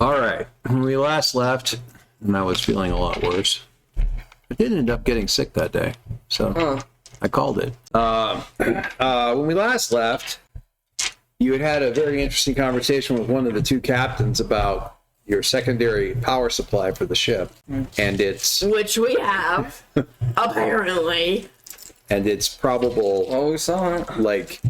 All right. When we last left, and I was feeling a lot worse, I did end up getting sick that day, so I called it. When we last left, you had a very interesting conversation with one of the two captains about your secondary power supply for the ship, and its which we have apparently, and its probable we saw it. like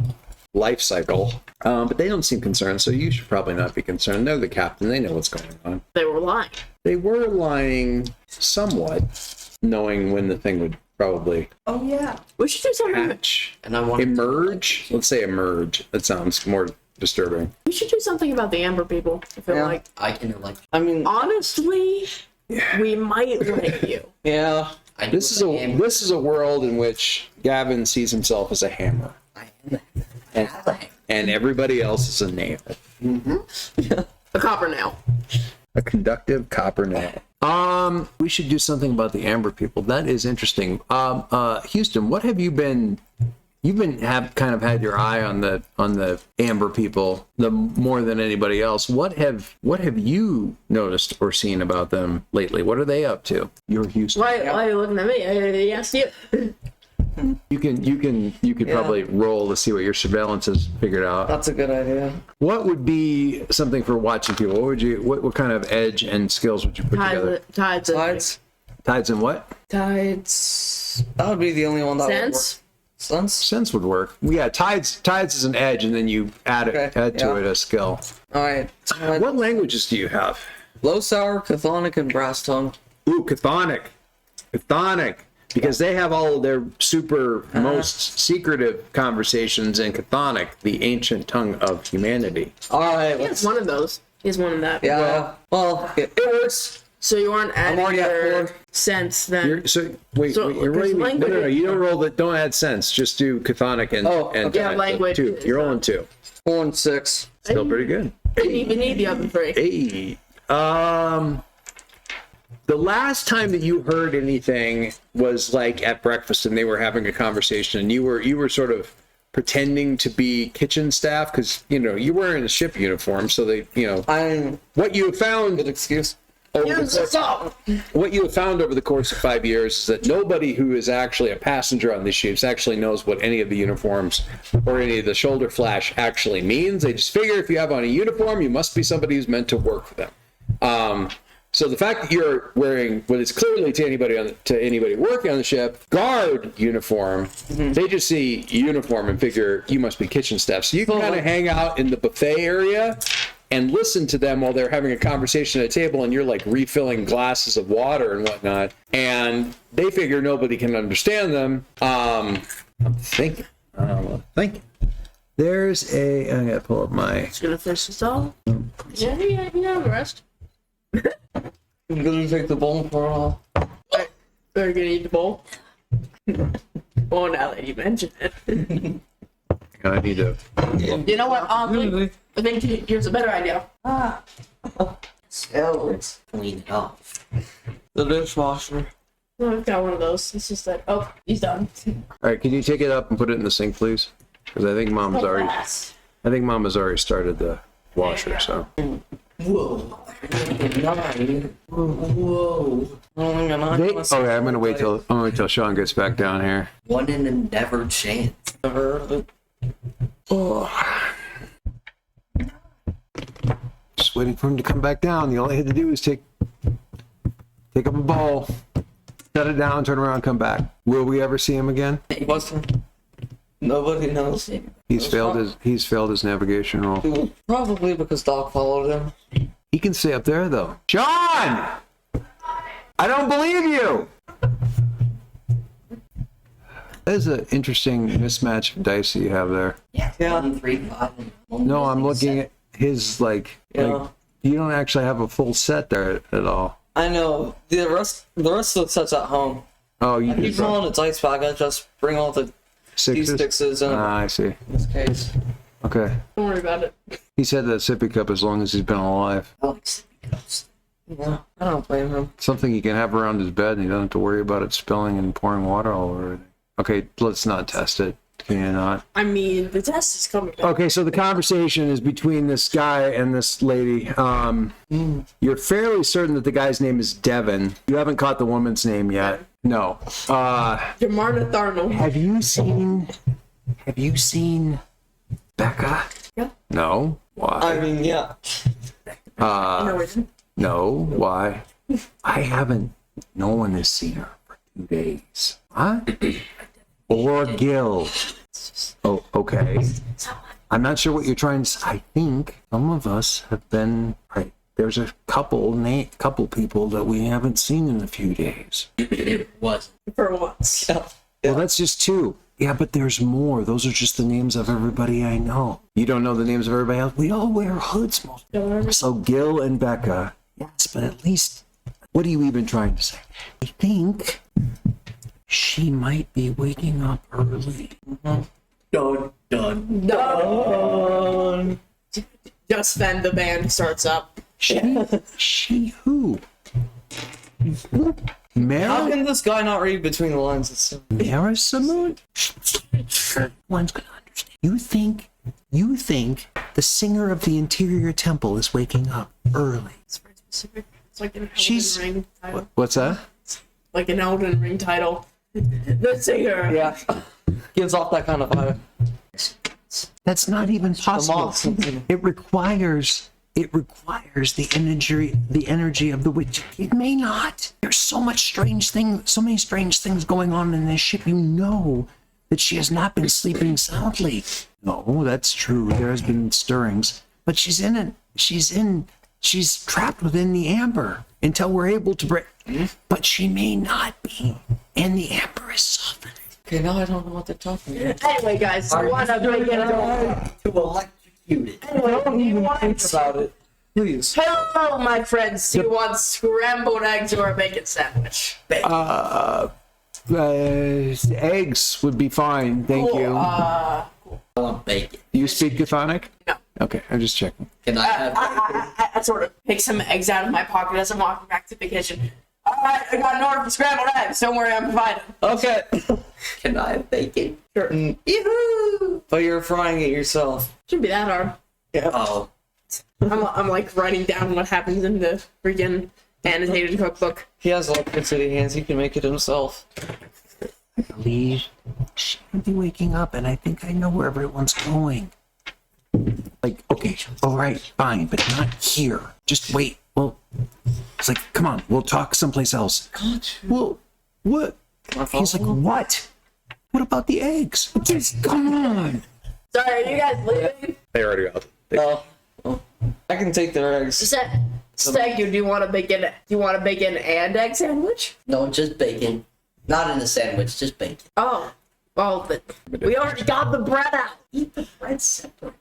life cycle. But they don't seem concerned, so you should probably not be concerned. They're the captain; they know what's going on. they were lying. They were lying somewhat, knowing when the thing would probably Oh yeah. We should do something. hatch, And I want emerge. Let's say emerge. That sounds more disturbing. We should do something about the Amber people. I feel like, I can elect. I mean, honestly, we might let you. yeah. This is a world in which Gavin sees himself as a hammer, and everybody else is a nail. A copper nail. A conductive copper nail. We should do something about the Amber people. That is interesting. Houston, what have you been? Have kind of had your eye on the Amber people more than anybody else. What have you noticed or seen about them lately? What are they up to? You're Houston. Why are you looking at me? Yes, you. You could probably roll to see what your surveillance has figured out. That's a good idea. What would be something for watching people? What kind of edge and skills would you put together? Tides. Tides and what? Tides. That would be the only one that would work. Sense? Sense would work. Yeah, tides is an edge, and then you add to it a skill. All right. What languages do you have? Low sour, chthonic, and brass tongue. Ooh, chthonic. Because they have all of their most secretive conversations in chthonic, the ancient tongue of humanity. All right. He has one of those. He has one of that. Yeah. Well, it works. So you aren't adding already at your 4. sense then. You're rolling. No, you don't roll that. Don't add sense. Just do chthonic and yeah, language. 2. You're rolling 2. 4 and 6. Still pretty good. Didn't even need the other 3. Hey. The last time that you heard anything was like at breakfast, and they were having a conversation, and you were sort of pretending to be kitchen staff because you're wearing a ship uniform, so they what you have found. Good excuse. What you have found over the course of 5 years is that nobody who is actually a passenger on these ships actually knows what any of the uniforms or any of the shoulder flash actually means. They just figure if you have on a uniform, you must be somebody who's meant to work for them. So the fact that you're wearing what is clearly to anybody working on the ship guard uniform, they just see uniform and figure you must be kitchen staff. So you can kind of hang out in the buffet area and listen to them while they're having a conversation at a table, and you're like refilling glasses of water and whatnot, and they figure nobody can understand them. I'm thinking. There's I gotta pull up my. Just gonna finish this all. Yeah, the rest. I'm gonna take the bowl for all. They're gonna eat the bowl. Well, now that you mention it. I need to. You know what? I think here's a better idea. So let's clean it off. The dishwasher. Oh, I've got one of those. It's just that. Oh, he's done. All right, can you take it up and put it in the sink, please? Because I think Mom has already started the washer. So. Whoa. Whoa. Okay, I'm gonna wait till Sean gets back down here. What an endeavor chance. Oh. Just waiting for him to come back down. The only thing to do is take up a bowl, set it down, turn around, come back. Will we ever see him again? Nobody knows. He's failed his navigation roll. Probably because Doc followed him. He can stay up there though. Sean! I don't believe you! That is an interesting mismatch of dice that you have there. Yeah. 1, 3, 5. No, I'm looking at his like you don't actually have a full set there at all. I know. The rest of the set's at home. Oh, you keep rolling a dice bag. I just bring all the D6s in. I see. In this case. Okay. Don't worry about it. He's had that sippy cup as long as he's been alive. I like sippy cups. Yeah, I don't blame him. Something he can have around his bed and he doesn't have to worry about it spilling and pouring water all over it. Okay, let's not test it. Can you not? I mean, the test is coming back. Okay, so the conversation is between this guy and this lady. You're fairly certain that the guy's name is Devin. You haven't caught the woman's name yet. No. Jamarna Tharnell. Have you seen Becca? Yeah. No. Why? I mean, yeah. No reason. No. Why? I haven't. No one has seen her for 2 days. Huh? Or Gil. Oh, okay. I'm not sure what you're trying to say. I think some of us have been, right, there's a couple people that we haven't seen in a few days. What? For once. Well, that's just 2. Yeah, but there's more. Those are just the names of everybody I know. You don't know the names of everybody else? We all wear hoods most. So Gil and Becca, yes, but at least, what are you even trying to say? I think she might be waking up early. Dun, dun. No. Just then the band starts up. She who? How can this guy not read between the lines? Mara Samoon? One's gonna understand. You think the singer of the interior temple is waking up early? It's very specific. It's like an Elden She's- Ring title. What's that? Like an Elden Ring title. The singer. Yeah. Gives off that kind of vibe. That's not even possible. moths. It requires the energy of the witch. It may not. There's so many strange things going on in this ship. You know that she has not been sleeping soundly. No, that's true. There has been stirrings, but she's trapped within the amber until we're able to break. But she may not be, and the amber is softening. Okay, now I don't know what they're talking about. Anyway, guys, you want to make it To electrocute it. Anyway, you want About it. Please. Hello, my friends. Do you want scrambled eggs or a bacon sandwich? Eggs would be fine, thank you. I want bacon. You speak Chthonic? No. Okay, I'm just checking. Can I have bacon? I sort of pick some eggs out of my pocket as I'm walking back to the kitchen. All right, I got an order for scrambled eggs. Don't worry, I'm providing. Okay. Can I have bacon? Sure. Yoo-hoo! But you're frying it yourself. Shouldn't be that hard. Yeah. Oh, I'm like writing down what happens in the freaking annotated cookbook. He has electricity hands. He can make it himself. I believe she might be waking up, and I think I know where everyone's going. Like, okay, all right, fine, but not here. Just wait. Well, it's like, come on, we'll talk someplace else. Well, what? He's like, what? What about the eggs? Just, come on. Sorry, are you guys leaving? They already got Oh, I can take their eggs. Thank you. Do you want a bacon? Do you want a bacon and egg sandwich? no, just bacon. Not in a sandwich, just bacon. Oh, well, but we already got the bread out. Eat the bread separate.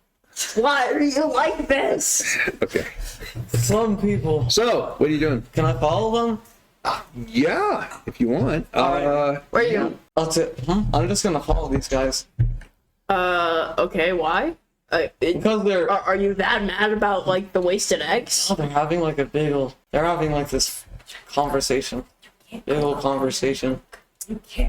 Why are you like this? Okay. Some people. So, what are you doing? Can I follow them? Yeah, if you want. Where are you going? I'm just gonna follow these guys. Okay, why? Because they're Are you that mad about like the wasted eggs? they're having like they're having like this conversation. Big old conversation.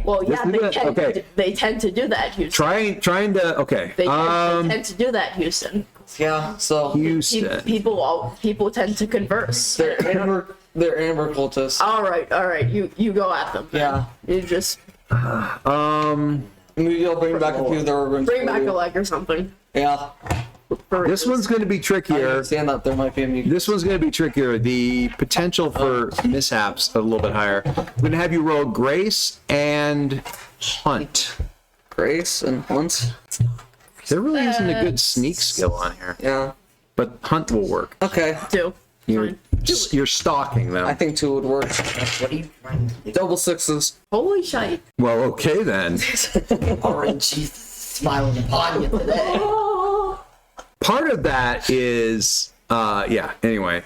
Well, yeah, Listen to that. Okay. they tend to do that, Houston. Trying to, okay. They tend to do that, Houston. Yeah, so Houston. People tend to converse. they're amber cultists. All right, you go at them. Yeah. You just Maybe I'll bring back a few that were bring back a leg or something. Yeah. This one's going to be I trickier. understand that there might be a mutant. This one's going to be trickier. The potential for mishaps a little bit higher. I'm going to have you roll Grace and Hunt. Grace and Hunt. There really isn't a good sneak skill on here, Yeah. but Hunt will work. Okay. Two. You're stalking them. I think 2 would work. What are you trying to do? Double 6s. Holy shite. Well, okay then. RNG smiling upon you today. Part of that is, anyway.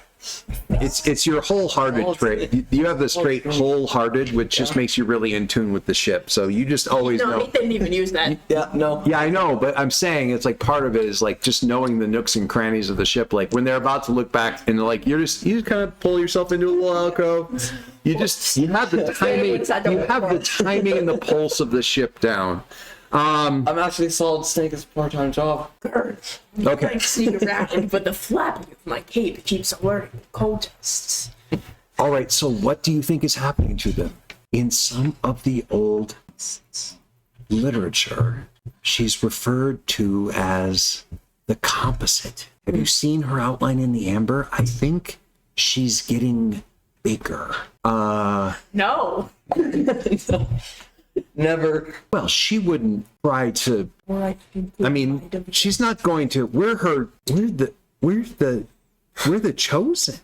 It's your wholehearted trait. You have this trait wholehearted, which just makes you really in tune with the ship. So you just always No, know. he didn't even use that. Yeah, no. Yeah, I know, but I'm saying it's like part of it is like just knowing the nooks and crannies of the ship. Like when they're about to look back and like you just kind of pull yourself into a little alcove. You have the timing. You have the timing and the pulse of the ship down. I'm actually Solid Snake as a part-time job. Okay. I see around, but the flapping of my cape keeps alerting the cultists. All right, so what do you think is happening to them? In some of the old literature, she's referred to as the composite. Have you seen her outline in the amber? I think she's getting bigger. No. Never. Well, she wouldn't try to. I mean, she's not going to. We're the chosen.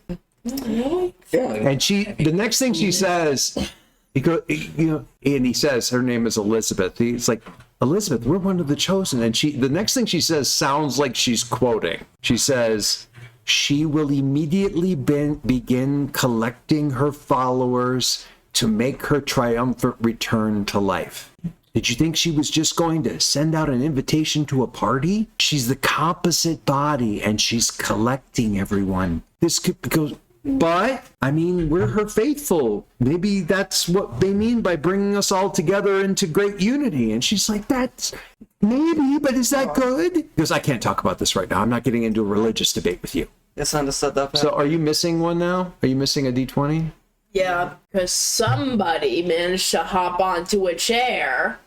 Yeah. And the next thing she says, and he says her name is Elizabeth. He's like, Elizabeth, we're one of the chosen. And the next thing she says sounds like she's quoting. She says, she will immediately begin collecting her followers to make her triumphant return to life. Did you think she was just going to send out an invitation to a party? She's the composite body and she's collecting everyone. This could go, but I mean, we're her faithful. Maybe that's what they mean by bringing us all together into great unity. And she's like, that's maybe, but is that good? Because I can't talk about this right now. I'm not getting into a religious debate with you. Yes, I understood that. So are you missing one now? Are you missing a D20? Yeah, because somebody managed to hop onto a chair.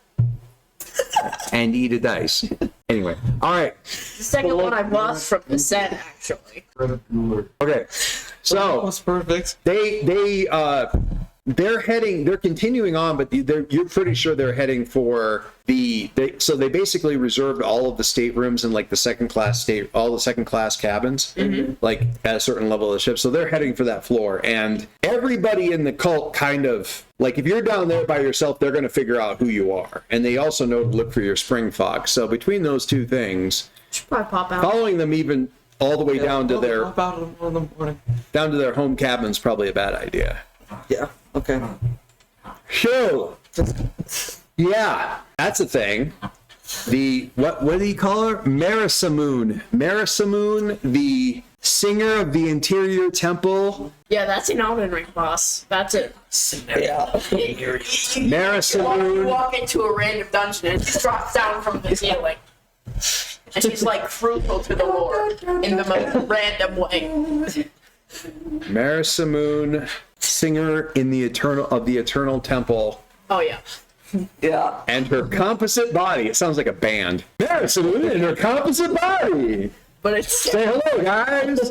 And eat a dice. Anyway, all right. The second one I lost from the set, actually. Okay, so was perfect. they're continuing on, but you're pretty sure they're heading for so they basically reserved all of the staterooms and like all the second class cabins, like at a certain level of the ship. So they're heading for that floor, and everybody in the cult kind of like, if you're down there by yourself, they're going to figure out who you are, and they also know to look for your spring fox. So between those two things, Should probably pop out. following them even all the way down to their in the morning. down to their home cabin's probably a bad idea. Yeah. Okay. Sure. Yeah, that's a thing. The what do you call her? Marisamoon. Marisamoon, the singer of the interior temple. Yeah, that's an Elden Ring boss. That's it. Yeah. You Marisamoon. walk into a random dungeon and she drops down from the ceiling. And she's like crucial to the lore in the most random way. Marisamoon, singer in the eternal temple. Oh yeah. Yeah. And her composite body. It sounds like a band. Marisamoon and her composite body. But it's Say hello, guys.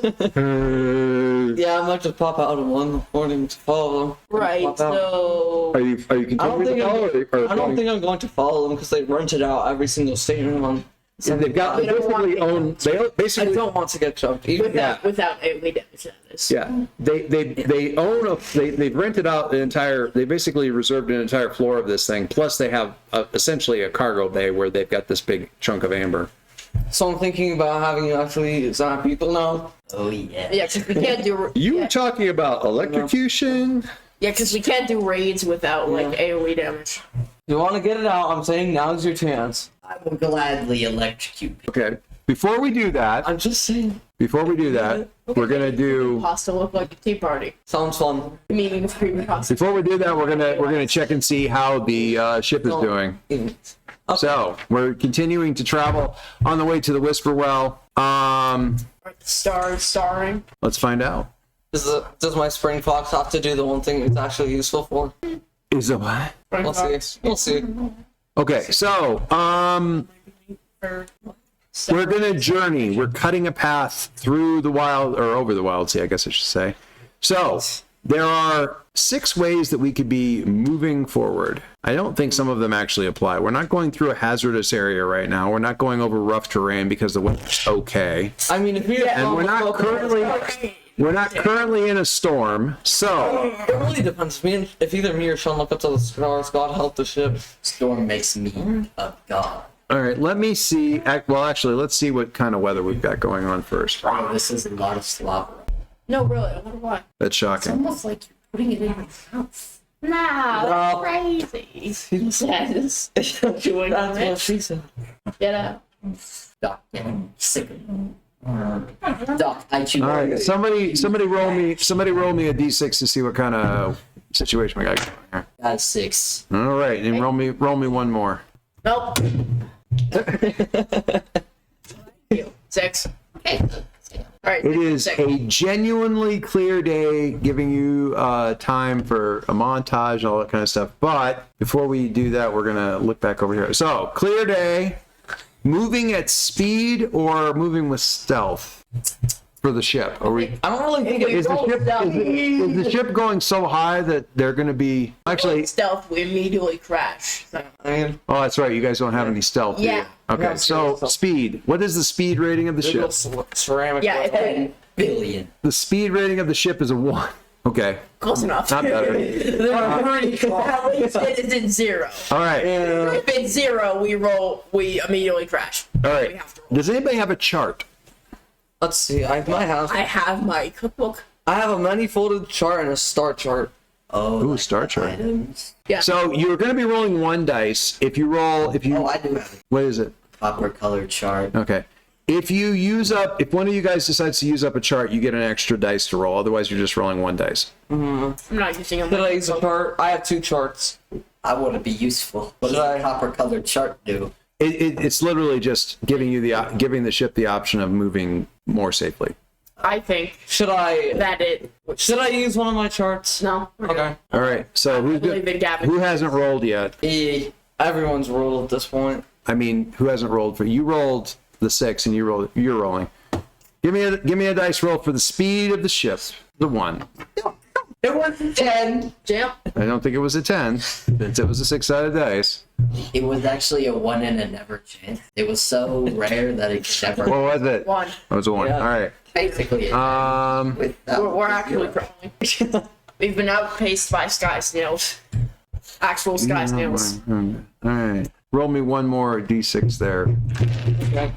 Yeah, I might just pop out in one morning to follow them. right. Pop out. So Are you continuing to follow? I don't think I'm going to follow them because they rented out every single stateroom on. They've got They don't want basically own. They I basically don't want to get jumped. Even without AoE damage, that is. Yeah, they own they've rented out the entire. They basically reserved an entire floor of this thing. Plus, they have essentially a cargo bay where they've got this big chunk of amber. So I'm thinking about having you actually zap people now. Oh yeah. Yeah, because we can't do. You were yeah, talking about electrocution. yeah, because we can't do raids without like AoE damage. You want to get it out? I'm saying now's your chance. I will gladly electrocute people. Okay. Before we do that, I'm just saying. we're gonna do. Pasta look like a tea party. Sounds fun. Meaning of creamy pasta. Before we do that, we're gonna check and see how the ship is doing. Okay. So we're continuing to travel on the way to the Whisper Well. Are the stars starring? Let's find out. Does my spring fox have to do the one thing it's actually useful for? Is it what? We'll see. We'll see. Okay, so we're gonna journey. We're cutting a path through the wild, or over the Wildsea, I guess I should say. So there are 6 ways that we could be moving forward. I don't think some of them actually apply. We're not going through a hazardous area right now. We're not going over rough terrain because the weather's okay. I mean, if you And we're not currently in a storm. So It really depends. If either me or Sean look up to the stars, God help the ship. Storm makes me a god. all right, let me see. Well, actually, let's see what kind of weather we've got going on first. Bro, this is a lot of slobber. No, really. I wonder why. That's It's shocking. almost like you're putting it in your mouth. Nah, that's crazy. He says. Chewing on That's what it. she said. Get out. Doc, sick of it. Doc, I chew. All right, somebody roll me a d6 to see what kind of situation we got going here. That's 6. All right, and roll me one more. Nope. 6. Okay. All right. It is 6. a genuinely clear day, giving you time for a montage and all that kind of stuff. But before we do that, we're gonna look back over here. So, clear day, moving at speed or moving with stealth for the ship. Are we? I don't really think Is the ship going so high that they're gonna be actually? Stealth, we immediately crash. So. I mean, Oh, that's right. You guys don't have any stealth. do you? Yeah. Okay. Yeah, So stealth. speed. What is the speed rating of the big old ship? ceramic. Yeah, weapon. 10 billion. The speed rating of the ship is a 1. Okay. Close enough. Not better. It's in 0. All right. Yeah. If it's 0, we immediately crash. All We right. have to roll. Does anybody have a chart? Let's see. I might have. I have my cookbook. I have a many-folded chart and a star chart. Oh, Ooh, like star the chart. items. Yeah. So you're going to be rolling 1 dice. If you roll, Oh, I do have what is it? a copper colored chart. Okay. If you use up, if one of you guys decides to use up a chart, you get an extra dice to roll. Otherwise, you're just rolling 1 dice. I'm not using them. Did I use a chart? I have 2 charts. I want to be useful. What does Should I- a copper colored chart do? It's literally just giving you giving the ship the option of moving more safely. I think Should I? that it. Should I use one of my charts? No. we're good. Okay. All right. So I believe in Gavin. who hasn't rolled yet? Everyone's rolled at this point. I mean, who hasn't rolled for you? Rolled the 6, and you're rolling. Give me a dice roll for the speed of the ship. The 1. It was 10. Jam. I don't think it was a 10, since it was a 6-sided dice. It was actually a 1 in a never chance. It was so rare that it could never. What was it? 1. It was a 1. Yeah. All right. Basically, it without We're the actually zero. crawling. We've been outpaced by sky snails. Actual sky snails. All right. Roll me one more d6 there. Okay.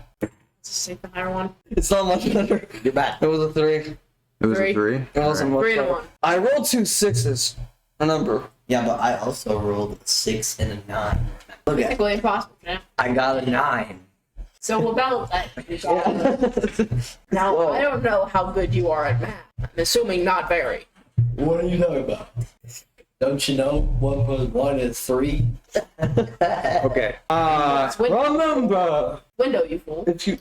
Take the higher one. It's not much better. You're back. It was a 3. It was Three. a 3. It wasn't much 3 and a better. 1. I rolled 2 6s. A number. Yeah, but I also rolled a 6 and a 9. Look at Basically impossible, Jam. I got a 9. So about that, now I don't know how good you are at math. I'm assuming not very. What are you talking about? Don't you know 1 plus 1 is 3? Okay. It's Remember, window, you fool. if you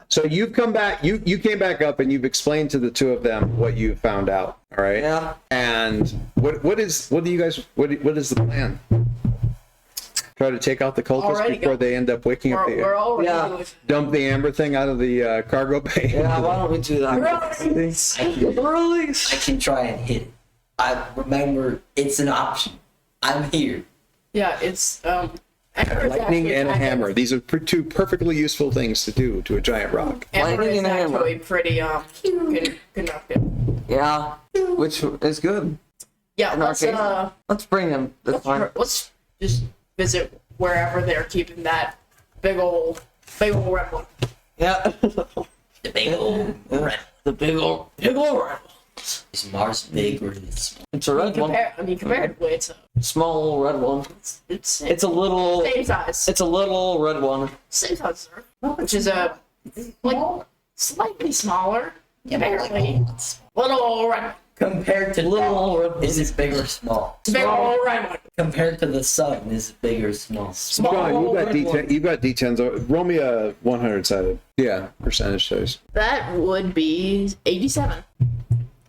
So you've come back. You came back up and you've explained to the two of them what you found out. All right. yeah. And what do you guys? What is the plan? Try to take out the cultists Already before go. they end up waking up We're the already Yeah. doing dump the amber thing out of the cargo bay. Yeah, why don't we do that? Release. Release. I can try and hit it. I remember it's an option. I'm here. Yeah, it's Lightning and a hammer. These are two perfectly useful things to do to a giant rock. Hammer Lightning is and a hammer. actually pretty conductive. Yeah, which is good. Yeah, In our let's case, let's bring him this time. let's just visit wherever they're keeping that big old red one. Yeah. The big old red. The big old red one. Is Mars big or is it small? It's a red one. Comparatively, it's Small red one. it's It's a little. same size. It's a little red one. Same size, sir. Which is like slightly smaller. Yeah, but like, Apparently, it's- little red. compared to Little red one. is it big or small? Big old red one. Compared to the sun, is it big or small? Small. John, you've got red one. D10. You've got D10s. Roll me a 100 sided. Yeah, percentage dice. That would be 87.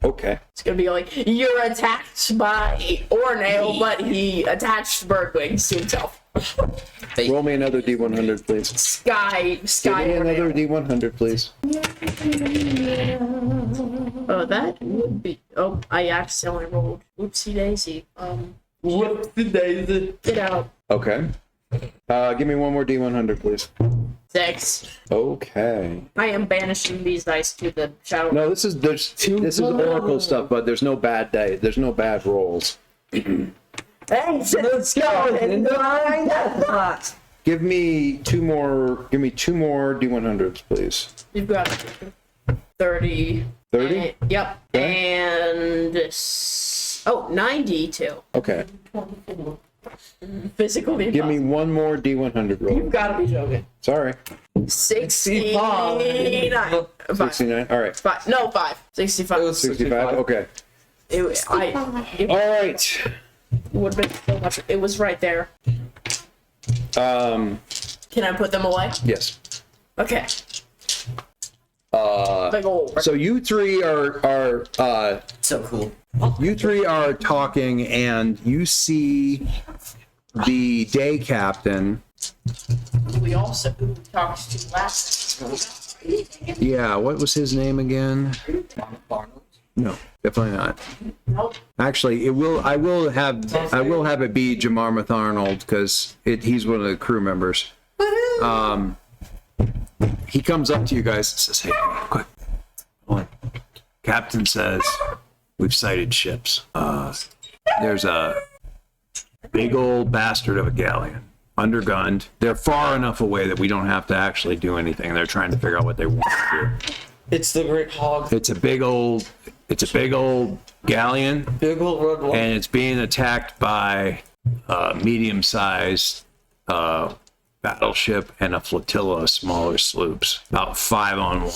Okay. It's gonna be like you're attacked by Ornail, but he attached bird wings to himself. Roll me another D100, please. Sky Give me another Ornail. D100, please. Oh, that would be. Oh, I accidentally rolled. Oopsie daisy. What's the daisy? Get out. Okay. Give me one more D100, please. 6. Okay. I am banishing these dice to the shadow. No, this is Oracle stuff, but there's no bad day. There's no bad rolls. Let's go and find that. Give me two more D100s, please. You've got 30. 30? Yep. Okay. And 92. Okay. Physically Give me impossible. one more D100 roll. You've got to be joking. Sorry. 69. 69. All right. 5. No, 5. 65. It was 65. Okay. It All right. would have been so much. It was right there. Can I put them away? Yes. Okay. Big old. So you three are So cool. you three are talking, and you see the day captain. We also talked to last. Yeah, what was his name again? No, definitely not. Nope. Actually, I will have it be Jamarmouth Arnold because he's one of the crew members. He comes up to you guys and says, "Hey, quick, hold on. Captain says we've sighted ships. There's a big old bastard of a galleon, undergunned. They're far enough away that we don't have to actually do anything. They're trying to figure out what they want to do. It's the Great Hog. It's a big old galleon, Big old red one. and it's being attacked by a medium-sized battleship and a flotilla of smaller sloops, about 5 on 1.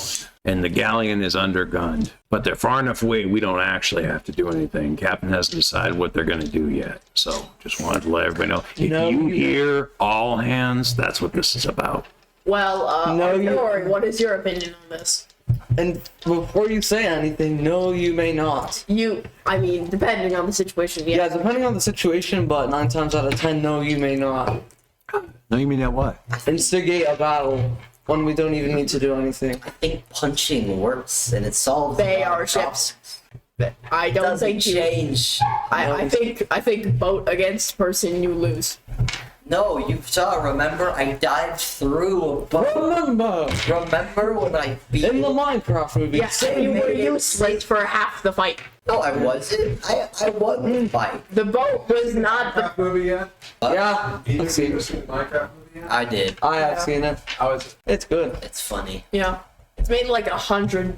And the galleon is undergunned, but they're far enough away we don't actually have to do anything. Captain hasn't decided what they're going to do yet, so just wanted to let everybody know. If you hear all hands, that's what this is about." Well, No, you- Rory, what is your opinion on this? And before you say anything, no, you may not. I mean, depending on the situation, Yeah, depending on the situation, but 9 times out of 10, no, you may not. No, you mean that what? Instigate a battle when we don't even need to do anything. I think punching works and it solves. they a lot are of ships. problems. I don't Doesn't think you. change. I think boat against person, you lose. No, you saw. Remember, I dived through a boat. Remember when I beat? In the Minecraft movie. Yes, you were useless for half the fight. No, I wasn't. I won the fight. The boat was not the. Movie yet? Yeah, I've seen You it. seen the Minecraft movie yet? I did. I have seen it. How is it? It's good. It's funny. Yeah, it's made like 100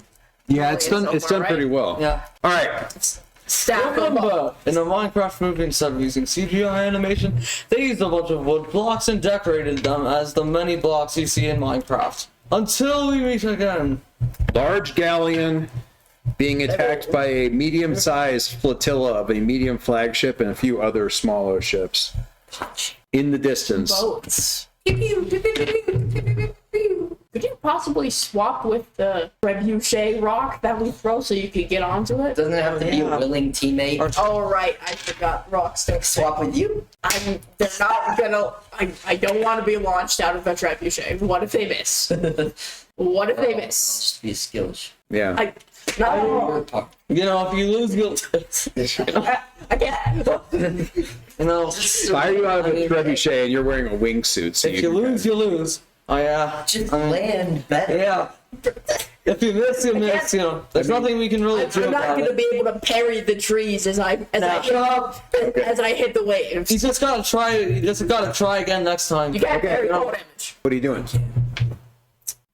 Yeah, it's done. It's done right? pretty well. Yeah. All right. stack of Remember, in the Minecraft movie, instead of using CGI animation, they used a bunch of wood blocks and decorated them as the many blocks you see in Minecraft. Until we meet again. Large galleon being attacked by a medium-sized flotilla of a medium flagship and a few other smaller ships in the distance. boats. Could you possibly swap with the trebuchet rock that we throw so you could get onto it? Doesn't it have to be a willing teammate? Oh right, I forgot rocks don't Swap with you? they're not gonna. I don't want to be launched out of a trebuchet. What if they miss? What if they miss? Just be a skills. Yeah. No, You know, if you lose, you'll. I can't. You know, Fire you out of a trebuchet and you're wearing a wingsuit. So if you lose, you lose. Oh, yeah. Just land better. Yeah. If you miss, you miss, you know. There's nothing we can really do I'm not about gonna it. be able to parry the trees as I hit the waves. You just gotta try. You just gotta try again next time. You can't parry you know? cold damage. What are you doing?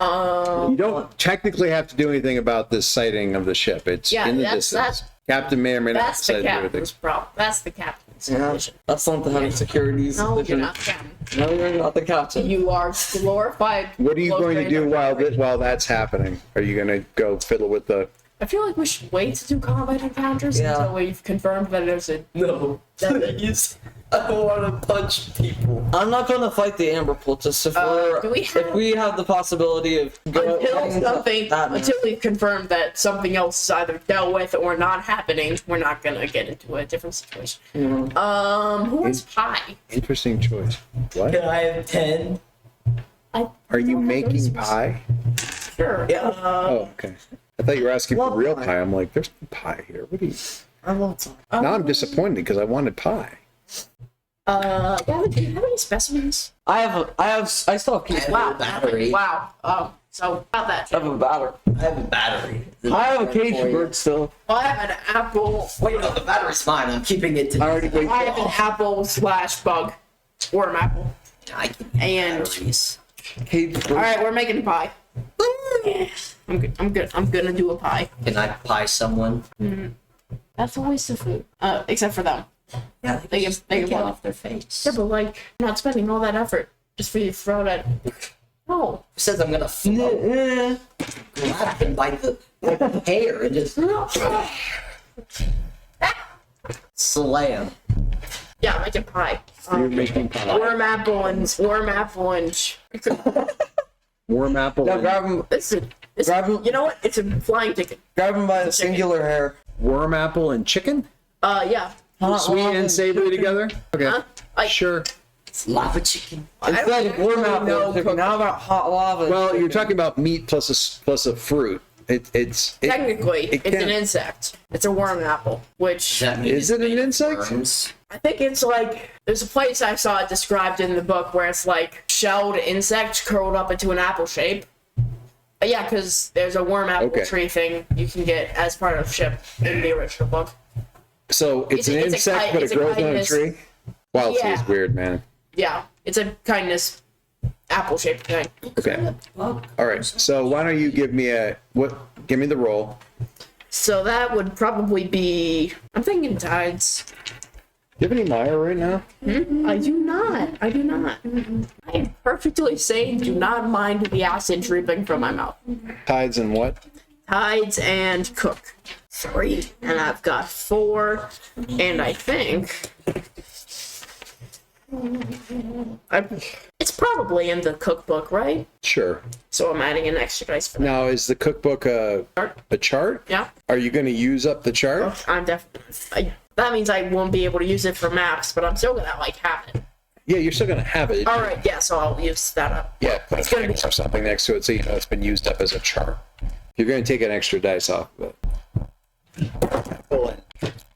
You don't technically have to do anything about this sighting of the ship. It's Yeah, in the that's- distance. Captain may or may not That's the decide to do anything. captain's problem. That's the captain's Yeah, decision. that's not the head of security's No, you're decision. not the captain. No, you're not the captain. You are glorified. What are you going to do glorified- while that's happening? Are you going to go fiddle with the... I feel like we should wait to do combat encounters Yeah. until we've confirmed that there's a. No, please. I don't want to punch people. I'm not gonna fight the Amber Cultists if we have the possibility of Until we've confirmed that something else is either dealt with or not happening, we're not gonna get into a different situation. Who has pie? Interesting choice. What? Can I have 10? Are you making pie? Sure. Yeah. Oh, okay. I thought you were asking for Love real pie. pie. I'm like, there's no pie here. What are you... I love time. Now I'm disappointed because I wanted pie. Gavin, do you have any specimens? I still have keys. Wow. a battery. Wow. So about that. I have a batter. I have a battery. I have a cage bird still. I have an apple. Wait, no, the battery's mine. I'm keeping it to I already wait. I have an apple/bug, worm apple. I can And- batteries. Cage bird. All right, we're making a pie. Yeah, I'm good. I'm gonna do a pie. Can I pie someone? That's a waste of food. Except for them. Yeah, They can get want off their face. Yeah, but like, not spending all that effort just for you to throw that. No. Who says I'm gonna float? Yeah. Grab him by the hair and just No. slam. Yeah, I'm making pie. You're making pie. Worm apple and Worm apple. Now and- grab him. Grab him. You know what? It's a flying chicken. Grab him by the singular hair. Worm apple and chicken? Yeah. Sweet and savory together? Okay. Like, Sure. It's lava chicken. Instead of warm apple and chicken, how about hot lava? Well, you're talking about meat plus a fruit. Technically, it's an can't- insect. It's a worm apple, which Is it an insect? Worms. I think it's like, there's a place I saw it described in the book where it's like shelled insect curled up into an apple shape. Yeah, because there's a worm apple Okay. tree thing you can get as part of ship in the original book. So it's an It's a insect, ki- but it's it a grows on a kindness- tree? Wildsea is Yeah. weird, man. Yeah, it's a kindness apple shaped thing. Okay. All right. So why don't you give me give me the roll. So that would probably be, I'm thinking tides. Do you have any Maya right now? I do not. I am perfectly sane. Do not mind the acid dripping from my mouth. Tides and what? Tides and cook. 3. And I've got 4. And I think it's probably in the cookbook, right? Sure. So I'm adding an extra dice for that. Now, is the cookbook a chart? Yeah. Are you going to use up the chart? I'm definitely. That means I won't be able to use it for maps, but I'm still gonna have it. Yeah, you're still going to have it. All right. Yeah. So I'll use that up. Yeah, put It's a gonna be. X or something next to it so you know it's been used up as a chart. You're going to take an extra dice off of it.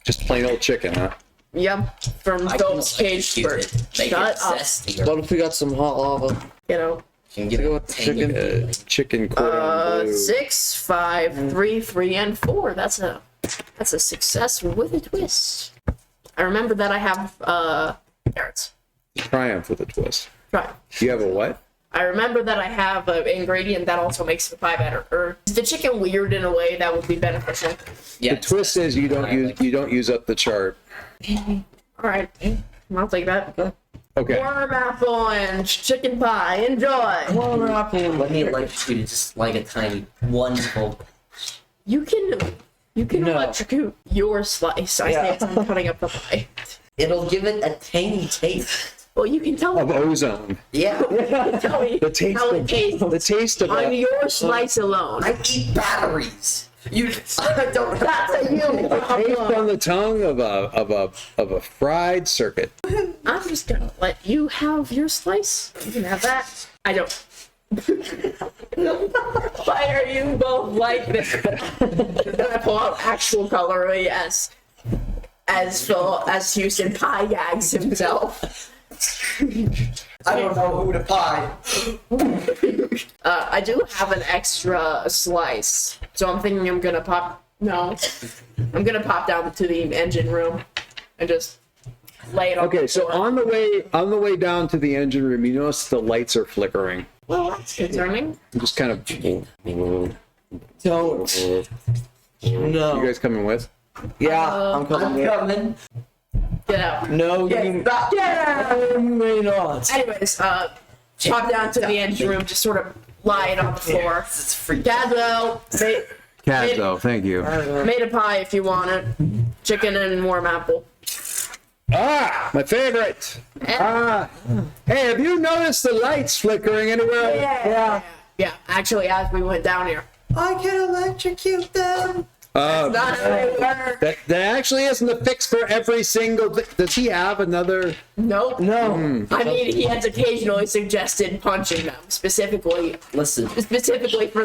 Just plain old chicken, huh? Yep. From I Phil's can page use for it. Make shut it up. zestier. What if we got some hot lava? You know. Can get go a with the tiny chicken. Chicken cordon bleu. 6, 5, 3, 3, and 4. That's a success with a twist. I remember that I have carrots. Triumph with a twist. Try. You have a what? I remember that I have an ingredient that also makes the pie better. Or is the chicken weird in a way that would be beneficial? Yeah, The twist is you don't use up the chart. All right, I'll take that. Okay. Worm apple and chicken pie. Enjoy. Warm apple. Let me electrocute it just like a tiny one volt. You can No. electrocute your slice. I Yeah. say I'm cutting up the pie. It'll give it a tiny taste. Well, you can tell Of me. ozone. Yeah. Tell me The taste how it of tastes the taste of on that. your slice alone. I eat batteries. I don't That's a you Taste problem. on the tongue of a fried circuit. I'm just gonna let you have your slice. You can have that. I don't. Why are you both like this? Gonna pull out actual coloring as Houston pie gags himself. I don't know who to pie. I do have an extra slice, so I'm thinking I'm gonna pop. No, I'm gonna pop down to the engine room and just lay it on. Okay, the so floor. on the way down to the engine room, you notice the lights are flickering. Well, that's concerning. Just kind of. You Don't. No. guys coming with? Yeah, I'm coming. I'm with. coming. Get out. No, you, you may not. Anyways, pop down to the engine room, just sort of lie it on the floor. It's free. Gazelle, Cadzo, thank you. made a pie if you want it. Chicken and warm apple. Ah, my favorite. Ah, hey, have you noticed the lights flickering anywhere? Yeah, actually, as we went down here. I can electrocute them. Not everywhere. That actually isn't a fix for every single thing. Does he have another? Nope. No. I mean, he has occasionally suggested punching them, specifically Listen, for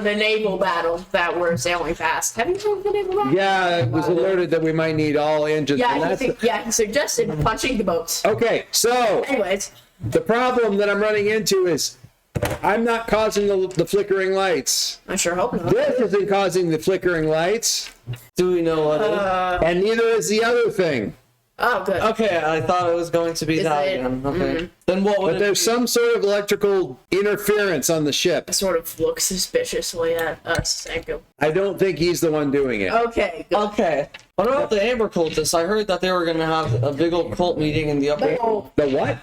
the naval battle that we're sailing past. Have you heard of the naval battle? Yeah, it was alerted that we might need all engines. and Yeah, he suggested punching the boats. Okay, so Anyways, the problem that I'm running into is I'm not causing the flickering lights. I sure hope not. This isn't causing the flickering lights, Do we know what it is? and neither is the other thing. Oh, good. Okay, I thought it was going to be Is that it? again. Okay. Then what would But it there's be? some sort of electrical interference on the ship. I sort of look suspiciously at us. Thank you. I don't think he's the one doing it. Okay, good. Okay. What about the Amber cultists? I heard that they were gonna have a big old cult meeting in the upper. Oh, The what?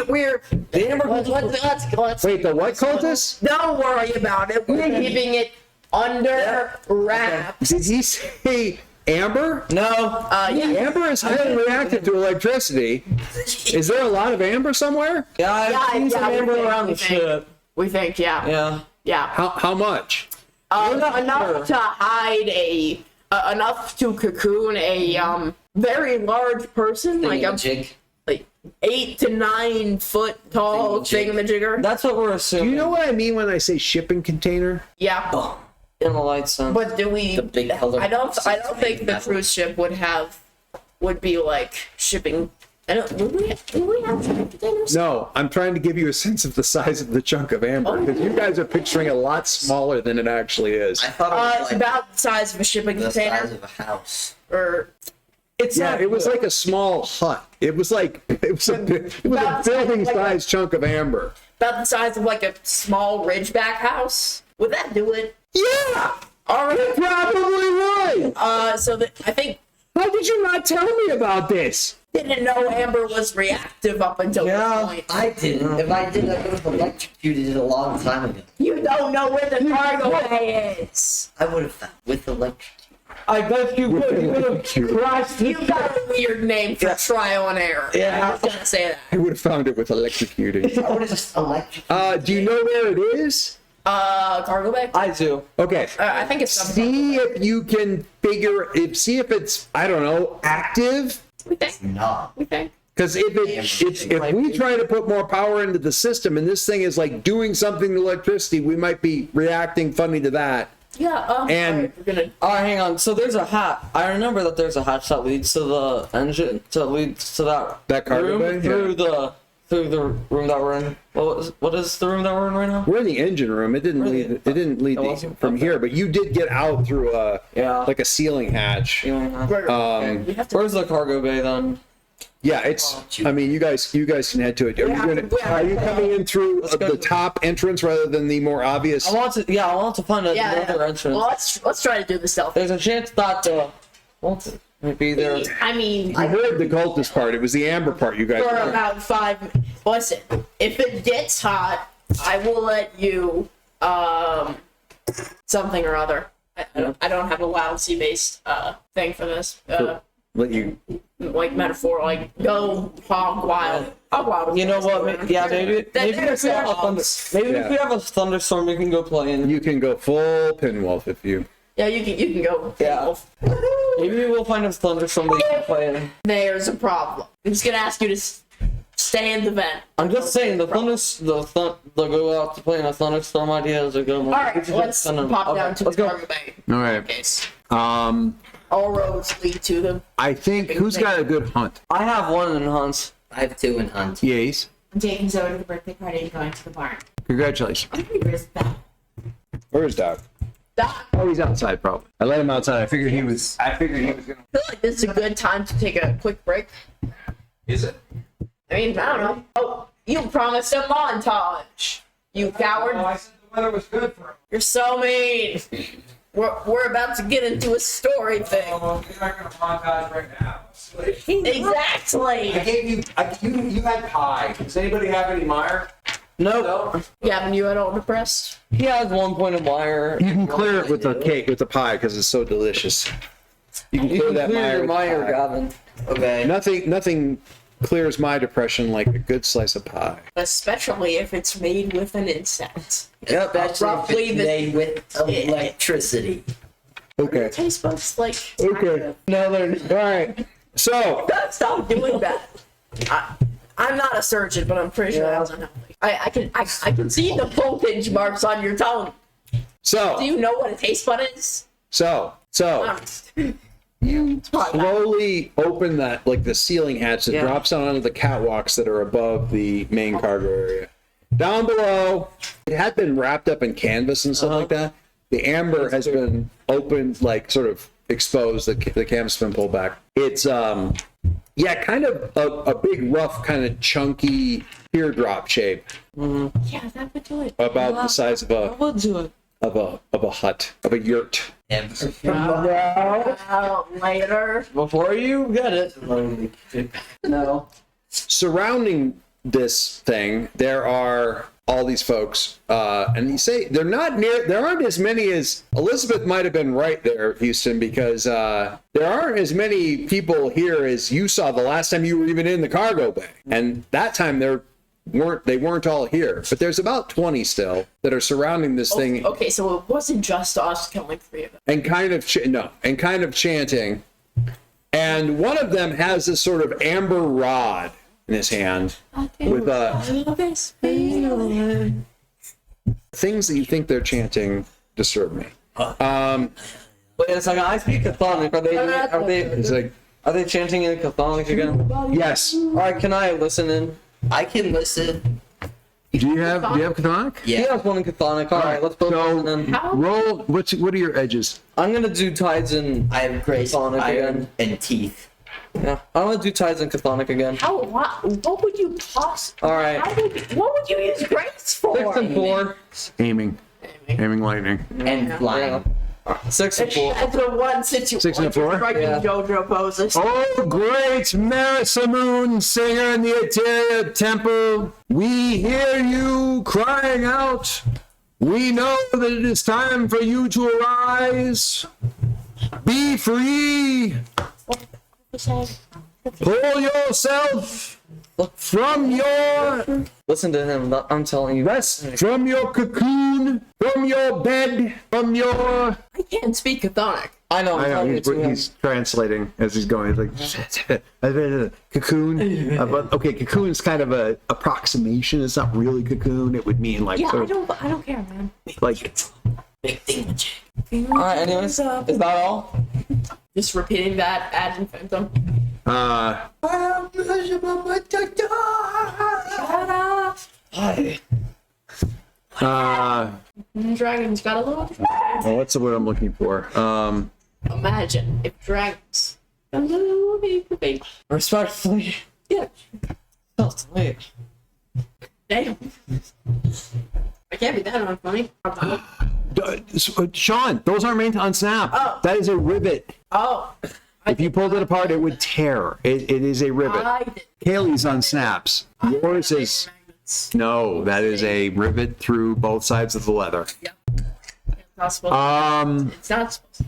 we're The Amber let's Wait, the what cultist? don't worry about it. We're keeping it under wraps. Did he say Amber? No. Yeah. Amber is highly reactive to electricity. Is there a lot of amber somewhere? Yeah, I've seen some we amber think- around we the think. ship. We think, yeah. Yeah. Yeah. How much? Enough sure. to hide enough to cocoon a very large person, like a Jig. like 8 to 9 foot tall thingamajigger. That's what we're Do assuming. you know what I mean when I say shipping container? Yeah. Oh, In the light sense. But do we? The big color I don't boxes think the made cruise ship would be like shipping. I don't. Would we have shipping containers? No, I'm trying to give you a sense of the size of the chunk of amber because you guys are picturing a lot smaller than it actually is. I thought it was It's like about the size of a shipping the container, size of a house. or It's Yeah, not it was good. like a small hut. It was a building size chunk of amber. about the size of like a small ridgeback house. Would that do it? Yeah, All right. it probably would. So I think How did you not tell me about this? didn't know Amber was reactive up until Yeah. this point. I didn't. If I did, I would have electrocuted it a long time ago. You don't know where the cargo bay is. I would have found with electrocuted. I bet you would. You would have crashed You got a weird name for trial and error. Yeah. I was gonna say that. I would have found it with electrocuting. I would have just electrocuted. Do you know where it is? Cargo bay. I do. Okay. I think it's something. See if you can see if it's, I don't know, active. We think. Not. We think. Because if we try to put more power into the system and this thing is like doing something to electricity, we might be reacting funny to that. Yeah. And- alright, we're gonna. All right, hang on. So there's a hat. I remember that there's a hatch that leads to the engine. Leads to that cargo room bay? through Yeah. the room that we're in. What is the room that we're in right now? We're in the engine room. It didn't Really? lead. It didn't lead It wasn't? from Okay. here, but you did get out through Yeah. like a ceiling hatch. You know, We have to. where's the cargo bay then? Yeah, it's. I mean, you guys can head to it. Are you coming in through Let's go. the top entrance rather than the more obvious? I want to find another entrance. Well, let's try to do this stealth. There's a chance that might be there. I mean, I heard the cultist part. It was the amber part. You guys. for heard. about 5. Listen, if it gets hot, I will let you something or other. I don't have a Wildsea based thing for this. Let you. Like metaphor, like go hog wild. Hog wild. You know what? Maybe if we Yeah. have a thunderstorm, we can go play in. You can go full pinwolf if you. Yeah, you can go. Yeah. Maybe we'll find a thunderstorm that you can play in. There's a problem. I'm just gonna ask you to stay in the vent. I'm just saying the go out to play in a thunderstorm idea is a good one. All right, let's pop down to the Let's go. cargo bay. All right. Case. All roads lead to them. I think who's got a good hunt? I have one in Hunt. I have 2 in hunt. Yates. I'm taking Zoe to the birthday party and going to the barn. Congratulations. Where's that? Where's Doc? Doc, Oh, he's outside probably. I let him outside. I figured he was gonna. I feel like this is a good time to take a quick break. Is it? I mean, I don't know. Oh, you promised a montage. You coward. I said the weather was good for him. You're so mean. We're about to get into a story thing. Well, you're not going to montage right now. Exactly. gave you. You had pie. Does anybody have any Meyer? Nope. Gavin, you at all depressed? He has 1 point of wire. You can clear it with the cake, with the pie, because it's so delicious. You can You clear can that clear Meyer. your with Meyer, pie. Gavin. Okay. Nothing clears my depression like a good slice of pie. Especially if it's made with an insect. Yep. Especially Roughly if it's the- made with electricity. Okay. Taste buds like. Okay. No, they're All right. So Stop doing that. I'm not a surgeon, but I'm pretty sure that's unhealthy. I can see the voltage marks on your tongue. Do so you know what a taste bud is? you slowly open that, like the ceiling hatch that Yeah. drops down onto the catwalks that are above the main cargo area. Down below, it had been wrapped up in canvas and stuff like that. The amber has been opened, like sort of exposed. The canvas has been pulled back. It's yeah, kind of a big, rough, kind of chunky teardrop shape, Yeah, that would do it. about the size of a We'll do it. hut, of a yurt. Later. Before you get it. No. Surrounding this thing, there are all these folks, and you say there aren't as many as Elizabeth might have been right there, Houston, because there aren't as many people here as you saw the last time you were even in the cargo bay, and that time they weren't all here, but there's about 20 still that are surrounding this thing. Okay, so it wasn't just us killing 3 of them. And kind of chanting, and one of them has this sort of amber rod in his hand with things that you think they're chanting disturb me. Wait a second, I speak Chthonic. Are they chanting in Chthonic again? Yes. Alright, can I listen in? I can listen. Do you have Chthonic? He Yeah. has one in Chthonic. Alright, let's both So listen in. roll. What are your edges? I'm gonna do tides in I have grace, Chthonic iron, again. and teeth. Yeah, I'm gonna do tides in Chthonic again. What would you possibly? Alright. What would you use grace for? 6 and 4. Aiming lightning. And flying. 6 and 4. That's a one situation. 6 and 4? Striking Yeah. JoJo poses. Oh, great Marisamoon, singer in the Eteria temple, we hear you crying out. We know that it is time for you to arise. Be free. Pull yourself from your Listen to him, I'm telling you. rest, from your cocoon, from your bed, from your... I can't speak Chthonic. I know, I'm telling you to him. he's translating as he's going. He's like, cocoon. But okay, cocoon is kind of a approximation. It's not really cocoon. It would mean like Yeah, sort of I don't care, man. like Big thingamajig. Alright, anyways, is that all? Just repeating that ad infinitum. Dragons got a little. well, what's the word I'm looking for? Imagine if dragons. A little big. Respectfully. Yeah. Felt late. Damn. I can't be that unfunny. Sean, those aren't meant to unsnap. Oh. That is a rivet. Oh. If you pulled it apart, it would tear. It is a rivet. I did. Kaylee's unsnaps. Yours is no. That is a rivet through both sides of the leather. Yeah. It's not supposed it's not supposed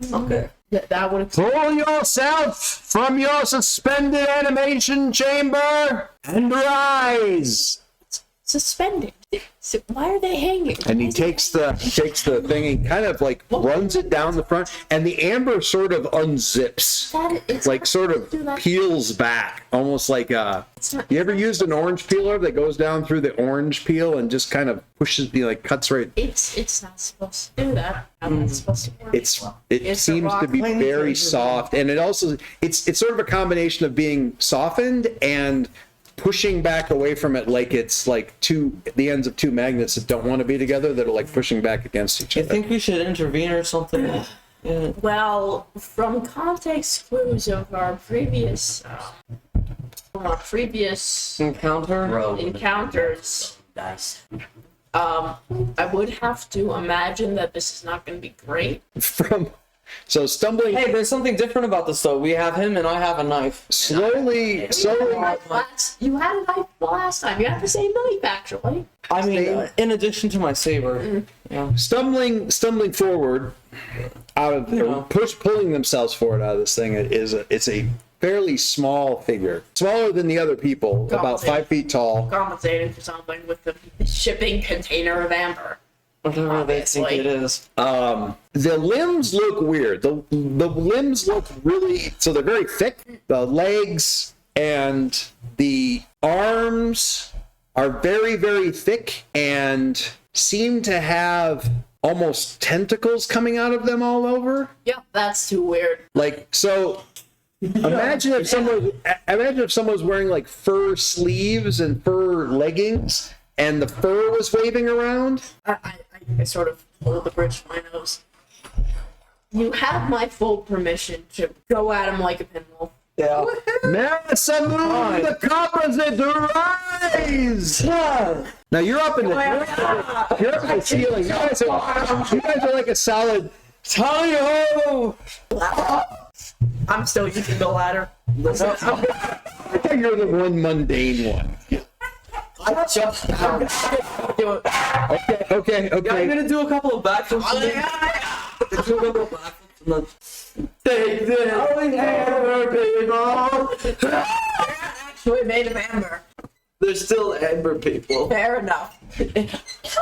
to. Okay. That would have. Pull yourself from your suspended animation chamber and rise. Suspended. So why are they hanging? And he takes the thing and kind of like runs it down the front, and the amber sort of unzips, like sort of peels back, almost like you ever used an orange peeler that goes down through the orange peel and just kind of pushes, like cuts right. It's not supposed to do that. How that's supposed to work. It seems to be very soft, and it's sort of a combination of being softened and pushing back away from it, like it's like the ends of two magnets that don't want to be together that are like pushing back against each I other. think we should intervene or something. Yeah. Well, from context clues of our previous Encounter? encounters, Dice. I would have to imagine that this is not going to be great. So stumbling Hey, there's something different about this though. We have him and I have a knife. slowly. You had a knife last time. You have the same knife, actually. I mean, in addition to my saber. Yeah. Stumbling forward out of pulling themselves forward out of this thing it's a fairly small figure, smaller than the other people, about 5 feet tall. Compensating for something with the shipping container of amber. Whatever they think it is. The limbs look weird. The limbs look really, so they're very thick. The legs and the arms are very, very thick and seem to have almost tentacles coming out of them all over. Yep, that's too weird. Like, so imagine if someone was wearing like fur sleeves and fur leggings and the fur was waving around. I sort of hold the bridge to my nose. You have my full permission to go at him like a pinball. Yeah. Marisamoon, the composite rise! Now you're up in the ceiling. You guys are like a solid tally-ho! I'm still using the ladder. I thought you were the one mundane one. I jumped out. Do it. Okay. Yeah, I'm gonna do a couple of backflips. Do a couple of backflips and then take this. Actually made of amber. There's still amber people. Fair enough.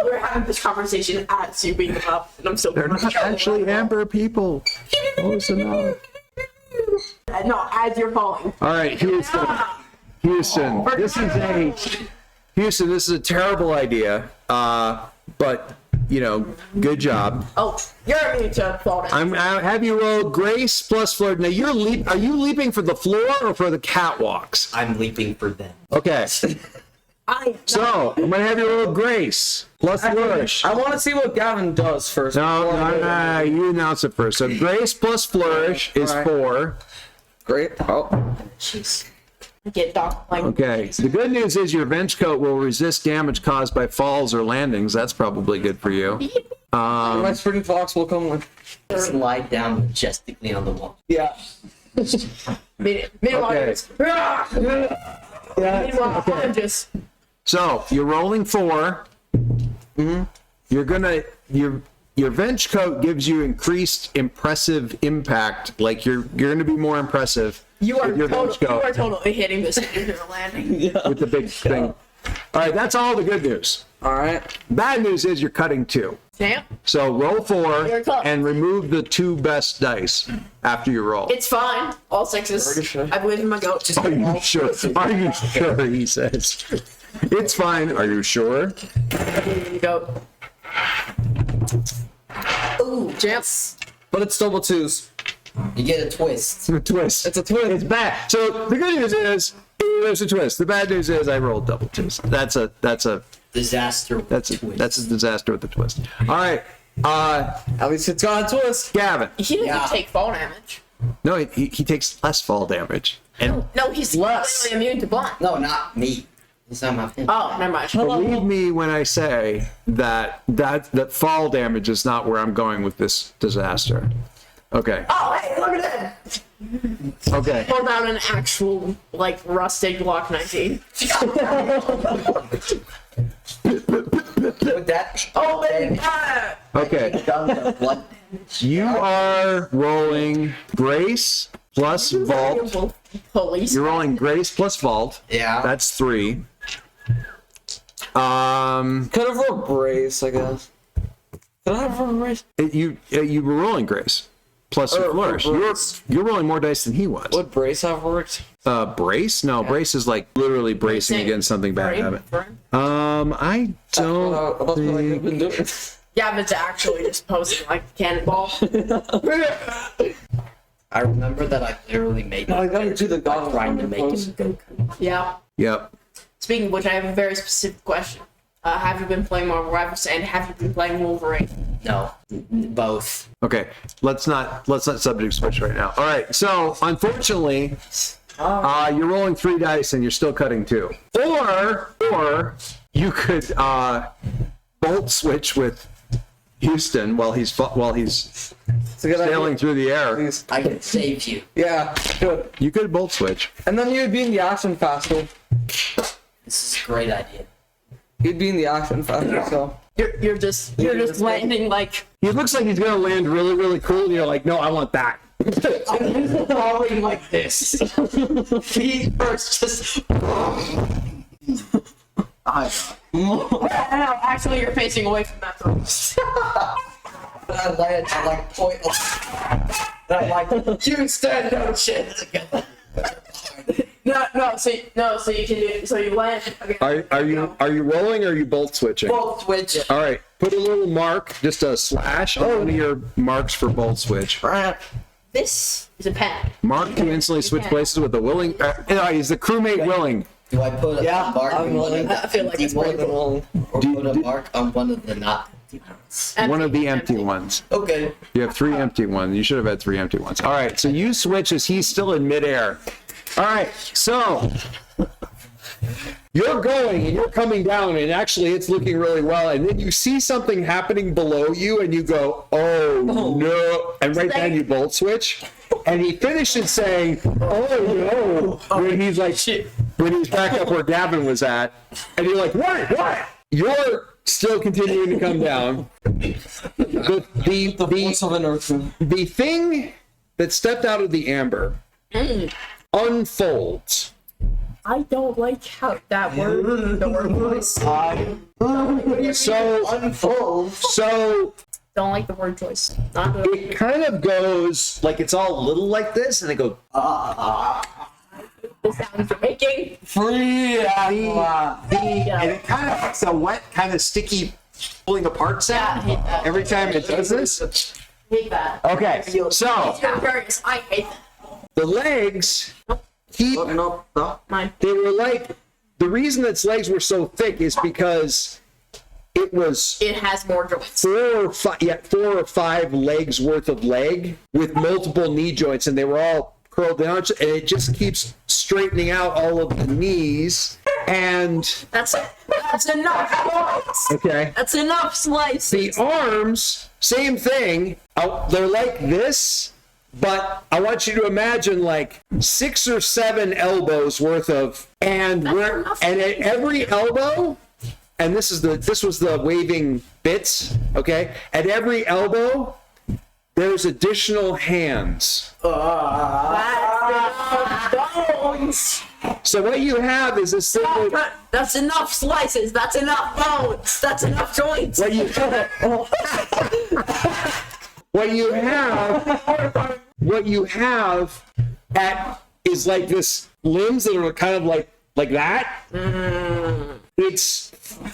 We're having this conversation as you beat them up, and I'm still. They're not actually amber people. Close enough. No, as you're falling. All right, Houston. Houston, this is a terrible idea. But good job. Oh, you're immune to fall down. I have you roll grace plus flirt. Now are you leaping for the floor or for the catwalks? I'm leaping for them. Okay. So I'm gonna have you roll grace plus flourish. I want to see what Gavin does first. No, you announce it first. So grace plus flourish is All right. 4. Great. Oh. Jeez. Get Doc like. Okay. The good news is your bench coat will resist damage caused by falls or landings. That's probably good for you. My spring fox will come with. Slide down majestically on the wall. Yeah. Meanwhile, Okay. meanwhile, I'm just. So you're rolling 4. You're gonna your bench coat gives you increased impressive impact. Like you're gonna be more impressive. You are, with your bench coat totally hitting this into the landing. with the big thing. All right, that's all the good news. All right. Bad news is you're cutting 2. Damn. So roll 4 You're close. and remove the 2 best dice after you roll. It's fine. All 6s. Pretty sure. I believe in my goat. Are you sure? Are you sure? He says. It's fine. Are you sure? I believe in the goat. Ooh, champs. But it's double 2s. You get a twist. It's a twist. It's a twist. It's bad. So the good news is there's a twist. The bad news is I rolled double 2s. That's a Disaster. With that's a twist. that's a disaster with the twist. All right. At least it's got a twist. Gavin. He doesn't Yeah. take fall damage. No, he takes less fall damage. And No, he's Less. completely immune to blunt. No, not me. It's not my thing. Oh, never mind. believe me when I say that fall damage is not where I'm going with this disaster. Okay. Oh, hey, look at that! Okay. Pulled out an actual, rusted Glock 19. With that. Oh, baby! Ah! Okay. Done the blood. You are rolling grace plus vault. Police. You're rolling grace plus vault. Yeah. That's 3. Could have rolled brace, I guess. Could I have rolled brace? You were rolling grace plus your flourish. brace. You're rolling more dice than he was. Would brace have worked? Brace? No, brace is like literally bracing Bracing. against something bad Brain, habit. brain. I don't That's what I've been doing. Yeah, but it's actually just posing like a cannonball. I remember that I literally made I gotta do the by god trying to make it Goku. Yeah. Yep. Speaking of which, I have a very specific question. Have you been playing Marvel Rivals and have you been playing Wolverine? No, both. Okay. Let's not subject switch right now. All right. So unfortunately, you're rolling 3 dice and you're still cutting 2. Or you could bolt switch with Houston while he's It's a good sailing idea. through the air. Please. I can save you. Yeah, good. You could bolt switch. And then you'd be in the action faster. This is a great idea. You'd be in the action faster, so. You're just landing like He looks like he's gonna land really, really cool, and you're like, no, I want that. I'm falling like this. Feet first, just. No, actually, you're facing away from that though. But I land, I like point. I'm like, Houston, no shit. No, so you can do. So you land. Okay. Are you rolling or are you bolt switching? Both switch. All right, put a little mark, just a slash on one of your marks for bolt switch. This is a pen. Mark to instantly switch places with the willing. Is the crewmate willing? Do I put a mark I'm on one of the I feel like empty it's More ones, than one. or put a mark on one of the not empty ones? One of the empty ones. Okay. You have 3 empty ones. You should have had 3 empty ones. All right, so you switch as he's still in midair. All right, so you're going and you're coming down, and actually it's looking really well. And then you see something happening below you, and you go, "Oh no!" And right then you bolt switch. And he finishes saying, "Oh no!" When he's like, when he's back up where Gavin was at, and you're like, what? You're still continuing to come down. Force of inertia. The thing that stepped out of the amber unfolds. I don't like how that word, the word choice. So Unfold. Don't like the word choice. Not good. it kind of goes like it's all little like this, and it goes. The sounds you're making. Free aqua. And it kind of makes a wet, kind of sticky, pulling apart Yeah, I sound hate that. every time it does this. Hate that. Okay, so It's hilarious. I hate that. the legs keep. No. Mine. They were like, the reason its legs were so thick is because it was It has more joints. 4 or 5 legs worth of leg with multiple knee joints, and they were all curled down, and it just keeps straightening out all of the knees. And That's enough joints. okay, That's enough slices. the arms, same thing. They're like this, but I want you to imagine like 6 or 7 elbows worth of, and at every elbow, and this was the waving bits, okay? At every elbow, there's additional hands. That's enough bones. So what you have is this thing with, That's enough slices. That's enough bones. That's enough joints. what you have is like this limbs that are kind of like that. It's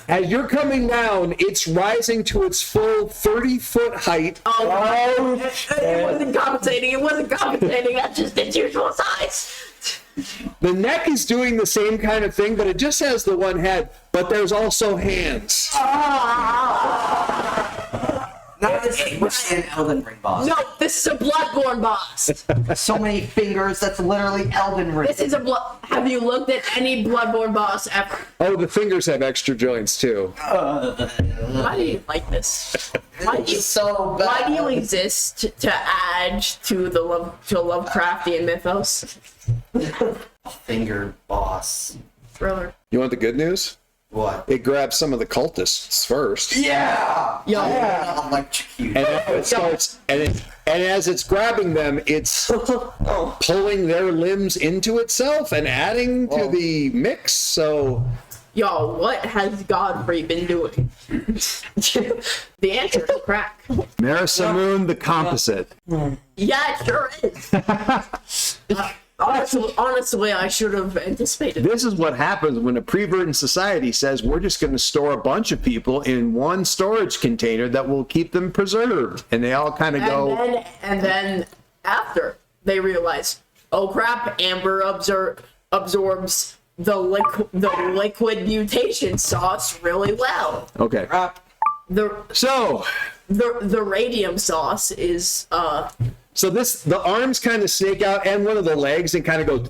as you're coming down, it's rising to its full 30-foot height. Oh, it wasn't compensating. It wasn't compensating. That's just its usual size. The neck is doing the same kind of thing, but it just has the one head, but there's also hands. It's an Elden Ring boss. No, this is a Bloodborne boss. So many fingers, that's literally Elden Ring. This is a Have you looked at any Bloodborne boss ever? Oh, the fingers have extra joints too. Why do you like this? Why do you, so bad. why do you exist to add to the Lovecraftian mythos? Finger boss. Thriller. You want the good news? What? It grabs some of the cultists first. Yeah! Yo. Yeah! Electrocute. And now it starts, and as it's grabbing them, it's pulling their limbs into itself and adding to the mix. So, Yo, what has Godfrey been doing? The answer is crack. Narasamun the composite. Yeah, it sure is. Honestly, I should have anticipated. This is what happens when a pre-verdant society says we're just going to store a bunch of people in one storage container that will keep them preserved, and they all kind of go. And then after they realize, oh crap, Amber absorbs the liquid mutation sauce really well. Okay. The So radium sauce is So the arms kind of snake out and one of the legs and kind of go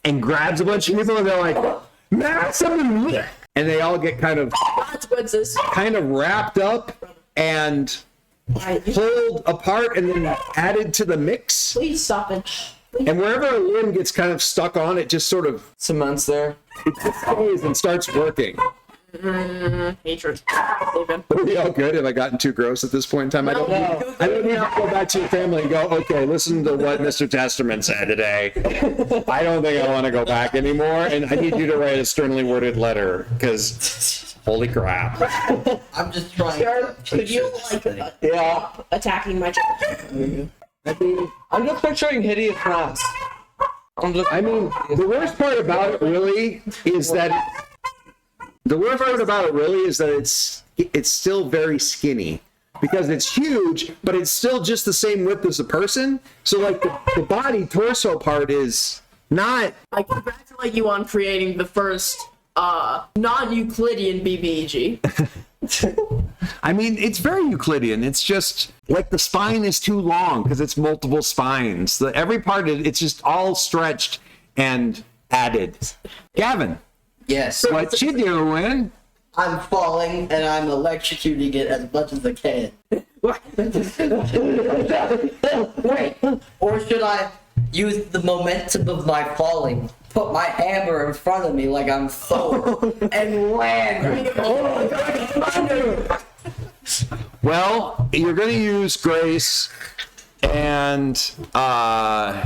and grabs a bunch of people, and they're like, and they all get kind of consequences. wrapped up and pulled apart and then added to the mix. Please stop it. And wherever a limb gets kind of stuck on, it just sort of Cements there. stays and starts working. Hatred. Steven. Are we all good? Have I gotten too gross at this point in time? I don't need to go back to your family and go, okay, listen to what Mr. Testerman said today. I don't think I want to go back anymore, and I need you to write a sternly worded letter, because holy crap. I'm just trying Sir, to could you attacking my child? I'm just picturing hideous masks. I mean, the worst part about it really is that it's still very skinny, because it's huge, but it's still just the same width as a person. So like the body torso part is not. I congratulate you on creating the first non-Euclidean BBEG. I mean, it's very Euclidean. It's just like the spine is too long because it's multiple spines. Every part of it's just all stretched and added. Gavin, Yes. what you doing? I'm falling and I'm electrocuting it as much as I can. Or should I use the momentum of my falling, put my hammer in front of me like I'm Thor, and land. Well, you're going to use Grace, and I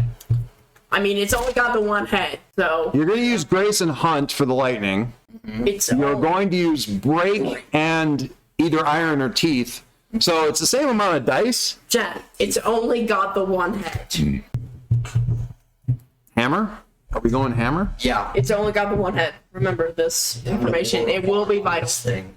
mean, it's only got the one head, so you're going to use Grace and Hunt for the lightning. it's You're all- going to use Break and either Iron or Teeth. So it's the same amount of dice. Jack, it's only got the one head. Hammer? Are we going hammer? Yeah. It's only got the one head. Remember this information. It will be vital. Thing.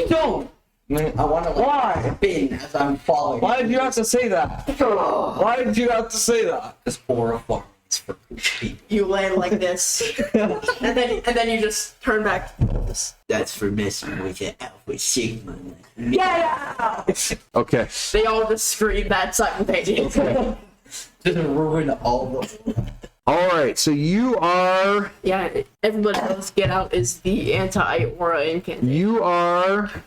Don't. I want to Why? spin as I'm falling. Why did you have to say that? Why did you have to say that? This horrifying is for people. You land like this, and then you just turn back. That's for messing with the Alpha Sigma. Yeah! Okay. They all just scream that simultaneously. Just ruin all the. All right. So you are Yeah, everybody knows Get Out is the anti-aura incantation.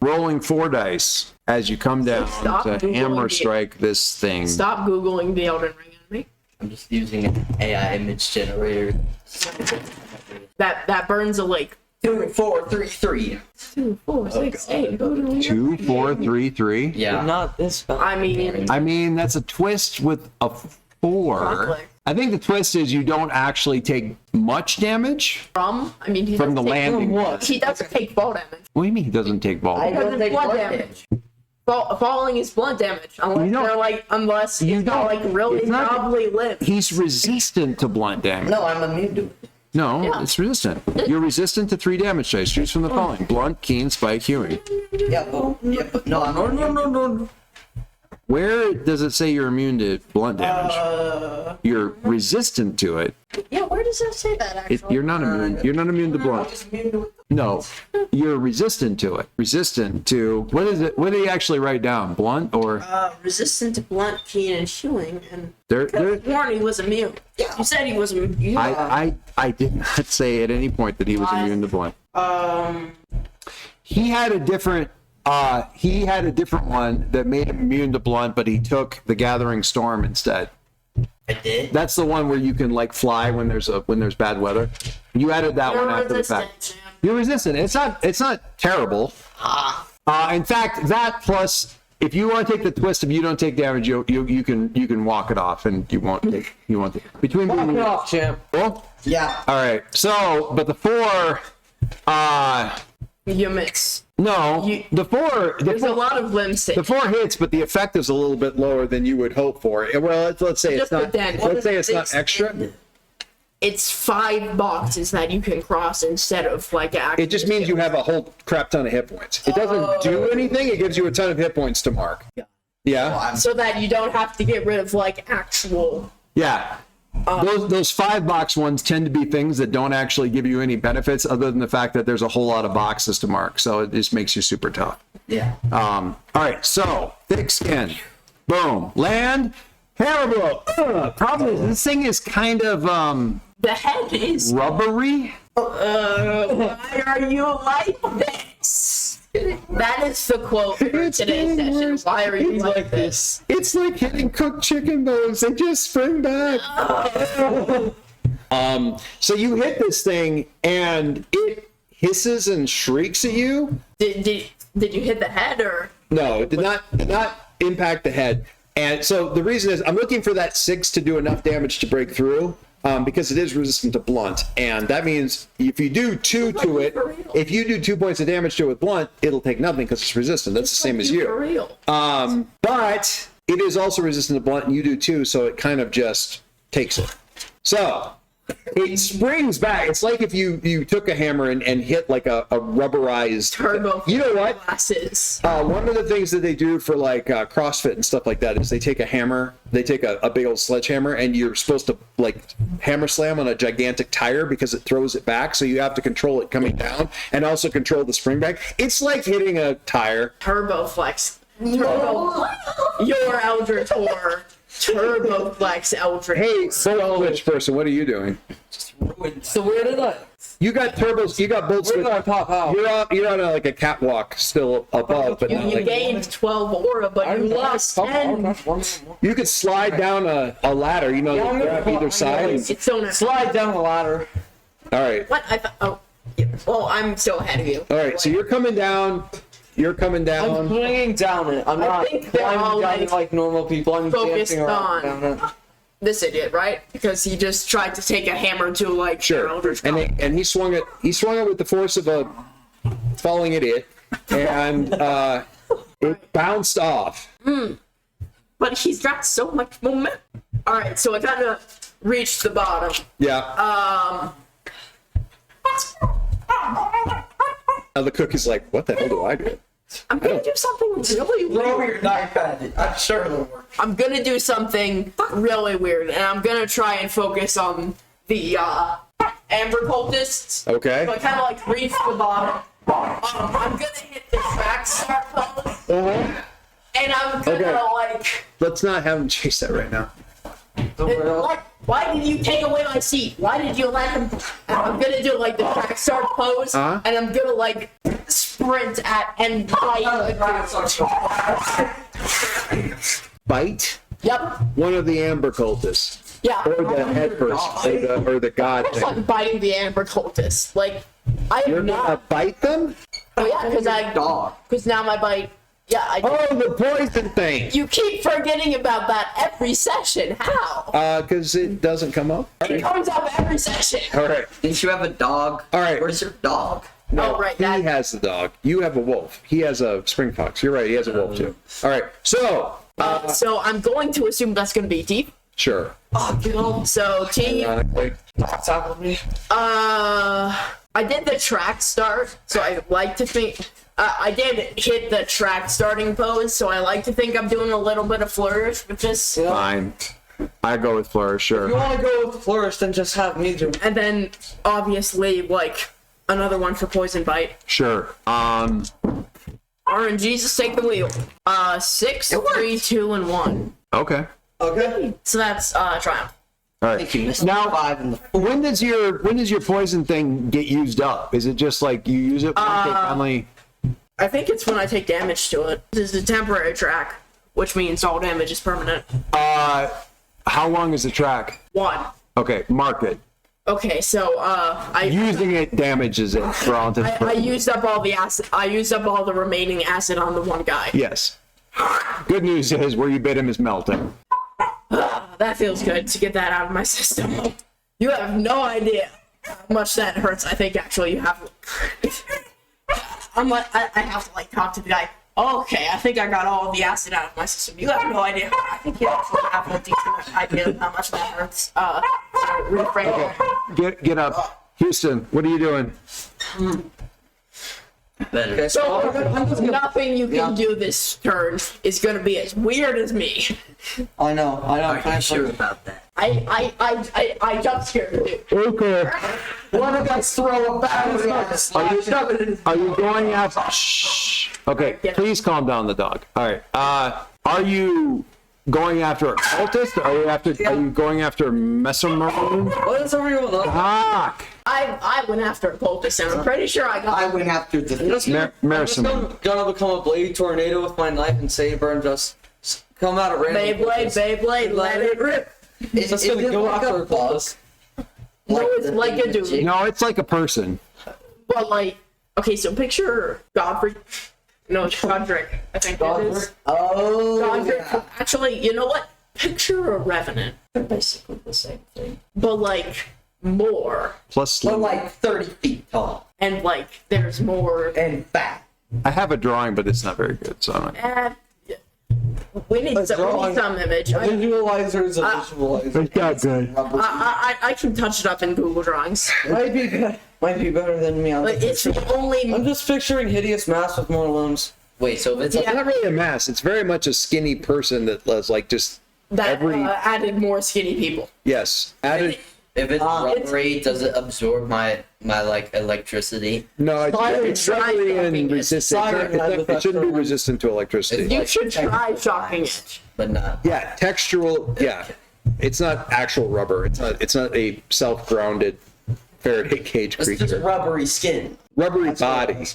rolling 4 dice as you come down Stop to Googling hammer it. strike this thing. Stop Googling the Elden Ring on me. I'm just using an AI image generator. That burns a lake. 2, 4, 3, 3. 2, 4, 6, God. 8. Go to 2, 4, 3, 3. Yeah. Not this bad. I mean, I mean, that's a twist with a 4. Conflict. I think the twist is you don't actually take much damage he from doesn't the take- landing. What? He doesn't take fall damage. What do you mean he doesn't take ball? Because it's blood damage. Falling is blood damage, unless You don't- they're like, unless You you've got don't- like really it's not- knobbly limbs. He's resistant to blunt damage. No, I'm immune to it. No, Yeah. it's resistant. You're resistant to 3 damage dice. Choose from the following: blunt, keen, spike, hewing. Yeah, but no, I'm no. Where does it say you're immune to blunt damage? You're resistant to it. Yeah, where does that say that actually? You're not immune. You're not immune to blunt. No, you're resistant to it. Resistant to what is it? What did he actually write down? Blunt or Resistant to blunt, keen, and hewing, and there? Warren, he was immune. You said he was immune. I did not say at any point that he was immune to blunt. He had a different one that made him immune to blunt, but he took the Gathering Storm instead. I did. That's the one where you can like fly when there's bad weather. You added that You're one after the resistant, fact. Sam. You're resistant. It's not terrible. In fact, that plus if you want to take the twist, if you don't take damage, you can walk it off and you won't take between Walk being it off, champ. Cool? Yeah. All right. So, but the 4 You miss. no, the 4 There's a lot of limbs the 4 hits, but the effect is a little bit lower than you would hope for. Well, let's say it's Just the not. damage. Let's say it's not extra. It's 5 boxes that you can cross instead of like It just means you have a whole crap ton of hit points. It doesn't do anything. It gives you a ton of hit points to mark. Yeah. so that you don't have to get rid of like actual. Yeah. Those 5 box ones tend to be things that don't actually give you any benefits other than the fact that there's a whole lot of boxes to mark. So it just makes you super tough. Yeah. All right. So thick skin. Boom. Land. Hammer blow. Problem is this thing is kind of The head is. rubbery. Why are you like this? That is the quote for It's today's getting session. worse. Why are you like this? It's like hitting cooked chicken bones. They just spring back. So you hit this thing and it hisses and shrieks at you. Did you hit the head or? No, it did not impact the head. And so the reason is I'm looking for that 6 to do enough damage to break through. Because it is resistant to blunt, and that means if you do 2 to it, if you do 2 points of damage to it with blunt, it'll take nothing because it's resistant. That's the same as For you. real. But it is also resistant to blunt, and you do too, so it kind of just takes it. So it springs back. It's like if you took a hammer and hit like a rubberized Turbo. You know what? Glasses. One of the things that they do for like CrossFit and stuff like that is they take a hammer, they take a big old sledgehammer, and you're supposed to like hammer slam on a gigantic tire because it throws it back. So you have to control it coming down and also control the spring back. It's like hitting a tire. Turbo flex. Turbo. Your Eldrator. Turbo flex Eldritch. Hey, switch person, what are you doing? Ruined. So where did I? You got turbos. You got bolts. Where did I pop out? You're on like a catwalk still above, but not You like, gained 12 aura, but you lost 10. you could slide down a ladder. You know, Yeah, I'm you gonna grab either pop- side. It's so nice. Slide down the ladder. All right. What? I thought. Oh. Yeah. Well, I'm still ahead of you. All right. So you're coming down. You're coming I'm down. swinging down it. I'm I not think they're all, climbing down like, it like normal people. I'm focused dancing around on- down it. This idiot, right? Because he just tried to take a hammer to like Sure. Eldritch And Golem. he swung it. He swung it with the force of a falling idiot, and it bounced off. But he's got so much momentum. All right, so I kind of reached the bottom. Yeah. Now the cook is like, "What the hell do I do?" I'm gonna do something really Throw weird. your knife at it. I'm sure it'll work. I'm gonna do something really weird, and I'm gonna try and focus on the amber cultists. Okay. So I kind of like reach the bottom. I'm gonna hit the track start pose, and I'm gonna Okay. like. Let's not have him chase that right now. Like, why did you take away my seat? Why did you let him? I'm gonna do like the track start pose, Uh-huh. and I'm gonna like sprint at and bite. Bite Yep. one of the amber cultists, Yeah. or the head person, or the god It's thing. like biting the amber cultist. Like, I You're am gonna not. bite them? Oh yeah, because now my bite. Yeah, Oh, the poison thing. You keep forgetting about that every session. How? Because it doesn't come up. All It right. comes up every session. All right. Didn't you have a dog? All right. Where's your dog? Oh right, He that. has the dog. You have a wolf. He has a spring fox. You're right. He has a wolf too. All right. So, So I'm going to assume that's going to be deep. sure. Oh, you know. So T. Ironically. Tackle me. I did the track start, so I like to think. I did hit the track starting pose, so I like to think I'm doing a little bit of flourish with this. Fine. I go with flourish. If you Sure. want to go with flourish, then just have me do. And then, obviously, like, another one for poison bite. Sure. RNGs, just take the wheel. 6, 3, 2, and 1. Okay. Okay. So that's triumph. All I think you right. missed Now, 5 in the. when does your poison thing get used up? Is it just like you use it once it finally? I think it's when I take damage to it. This is a temporary track, which means all damage is permanent. How long is the track? 1. Okay, mark it. Okay, so Using it damages it for all intents and I purposes. used up all the acid. I used up all the remaining acid on the one guy. Yes. Good news is where you bit him is melting. That feels good to get that out of my system. You have no idea how much that hurts. I think actually you have. I'm like, I have to like talk to the guy. Okay, I think I got all the acid out of my system. You have no idea. I think you actually have a decent idea of how much that hurts. Reframe. Get up. Houston, what are you doing? Better. So nothing you can do this turn is gonna be as weird as me. I know. Are you sure about that? I jump scared of you. Okay. What if I throw a battery at us? Are you going after? Shh. Okay, please calm down the dog. All right. Are you going after a cultist? Are you going after Messerman? What is everyone up? Fuck. I went after a cultist and I'm pretty sure I got. I went after the. I'm just Marison. gonna become a blade tornado with my knife and saber and just come out at random. Beyblade, let it rip. Just gonna go after a cultist. No, it's like a dude. No, it's like a person. But like, okay, so picture Godfrey. No, it's Godric. I think it is. Oh. Godric. Yeah. Actually, you know what? Picture a revenant. They're basically the same thing, but like more, Plus, But like 30 feet tall and like there's more. and fat. I have a drawing, but it's not very good. So I'm not. We need drawing. some image. Visualizers and visualizers. It's not good. I can touch it up in Google Drawings. Might be good. Might be better than me. But it's the only. I'm just picturing hideous mass with more limbs. Wait, so if it's It's not really a mass. It's very much a skinny person that was like just That every added more skinny people. yes added. if it's rubbery, does it absorb my like electricity? No, it's rubbery and resistant. Siren has It shouldn't be resistant to electricity. You should try shocking it. But not. Yeah, textural. Yeah, it's not actual rubber. It's not a self-grounded Faraday cage It's just creature. rubbery skin. Rubbery body.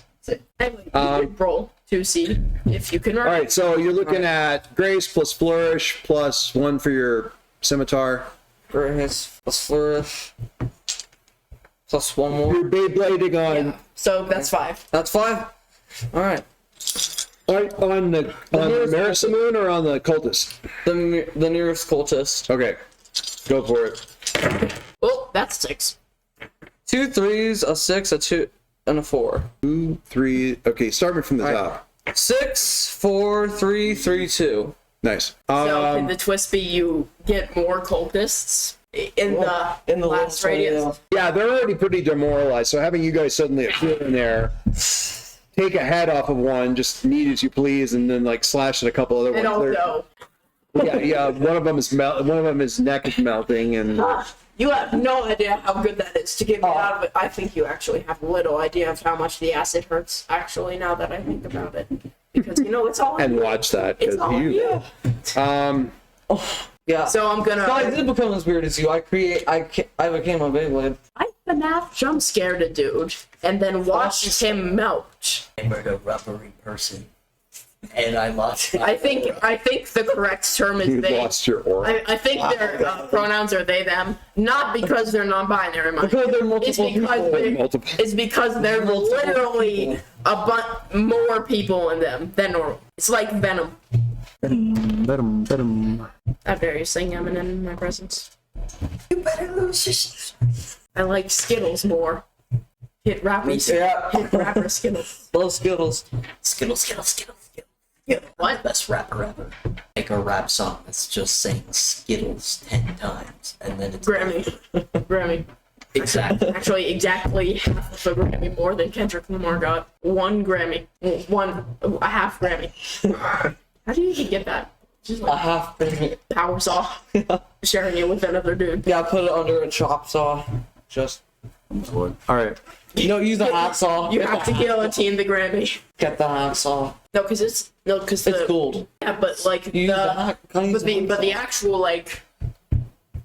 Anyway, you can roll to see if you can. All right, so you're looking at Grace plus Flourish plus 1 for your scimitar. Grace plus Flourish. Plus 1 more. You're Beyblading on Yeah. So that's 5. That's 5? Alright. on the Marisamoon or on the cultist? The nearest cultist. Okay, go for it. Oh, that's 6. 2 3s, a 6, a 2, and a 4. 2, 3. Okay, starting from the All right. top. 6, 4, 3, 3, 2. Nice. So can the twist be you get more cultists in the last radius? Yeah, they're already pretty demoralized. So having you guys suddenly appear in there, take a head off of one, just neat as you please, and then like slash at a couple other And ones. also, Yeah. One of them is one of them his neck is melting, and you have no idea how good that is to get me out of it. I think you actually have little idea of how much the acid hurts, actually, now that I think about it. Because, it's all and watch that It's because all you. Yeah. So I'm gonna... So I did become as weird as you. I became a Beyblade. I FNAF jump scared a dude and then watched him melt. I'm a rubbery person. And I lost. I think the correct term is You they. lost your aura. I think their pronouns are they them, not because they're non-binary. Mind Because you. they're multiple It's people. because they're literally more people in them than normal. It's like Venom. How dare you sing Eminem in my presence? You better lose this. I like Skittles more. Hit rappers. Yeah. Hit rapper Skittles. Love Skittles. Skittles. What? Best rapper ever. Make a rap song that's just saying Skittles 10 times, and then it's Grammy. exactly. Actually, exactly half of a Grammy more than Kendrick Lamar got. 1 Grammy. A half Grammy. How do you even get that? Just A like half Beyblade. power saw. Sharing it with another dude. Yeah, put it under a chop saw. Just. All right. Use a hacksaw. You have to guillotine the Grammy. Get the hacksaw. No, because it's It's gold. Yeah, but like Use the hack. but the actual like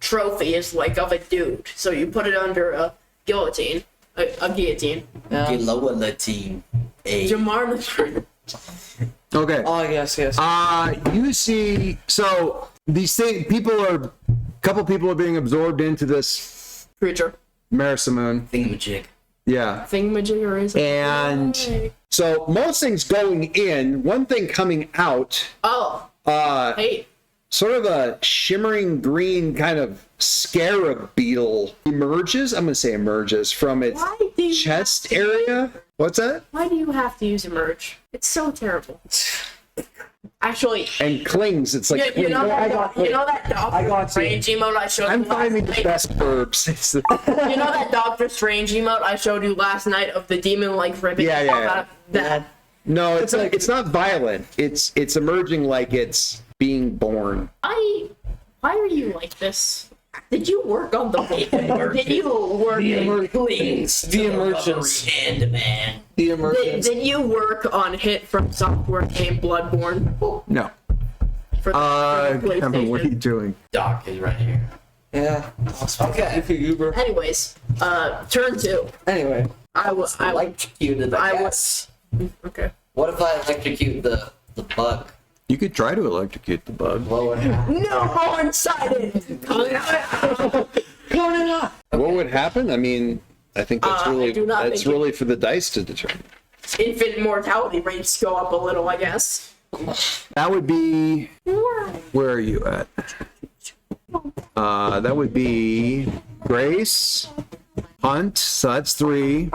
trophy is like of a dude. So you put it under a guillotine, a guillotine. Yeah. Lower the team. Jamar. Okay. Oh yes. You see, so these things, a couple people are being absorbed into this Creature. Marisamoon. Thingamajig. Yeah. Thingamajigger is. And so most things going in, one thing coming out, Oh. Hey. sort of a shimmering green kind of scarab beetle emerges. I'm going to say emerges from its Why do you chest have to- area. What's that? Why do you have to use emerge? It's so terrible. Actually, And clings. It's like, you know that Doctor Strange emote I showed I'm you last finding the night? best verbs. It's the- You know that Doctor Strange emote I showed you last night of the demon like ripping Yeah, yeah, out of that? No, it's like, it's not violent. It's emerging like it's being born. Why are you like this? Did you work on the paper? Or did you work The emergence. Hand man. The emergence. Did you work on hit from software game Bloodborne No. for the Kevin, what are you PlayStation? doing? Doc is right here. Yeah. Okay. If you Uber. Anyways, turn 2. Anyway. I Electrocuted, I I guess. okay. What if I electrocute the bug? You could try to electrocute the bug. Blow it out. No more sided. What would happen? I mean, I think that's I do not think really for the dice to determine. Infant mortality rates go up a little, I guess. That would be. Where are you at? That would be Grace, Hunt. So that's 3,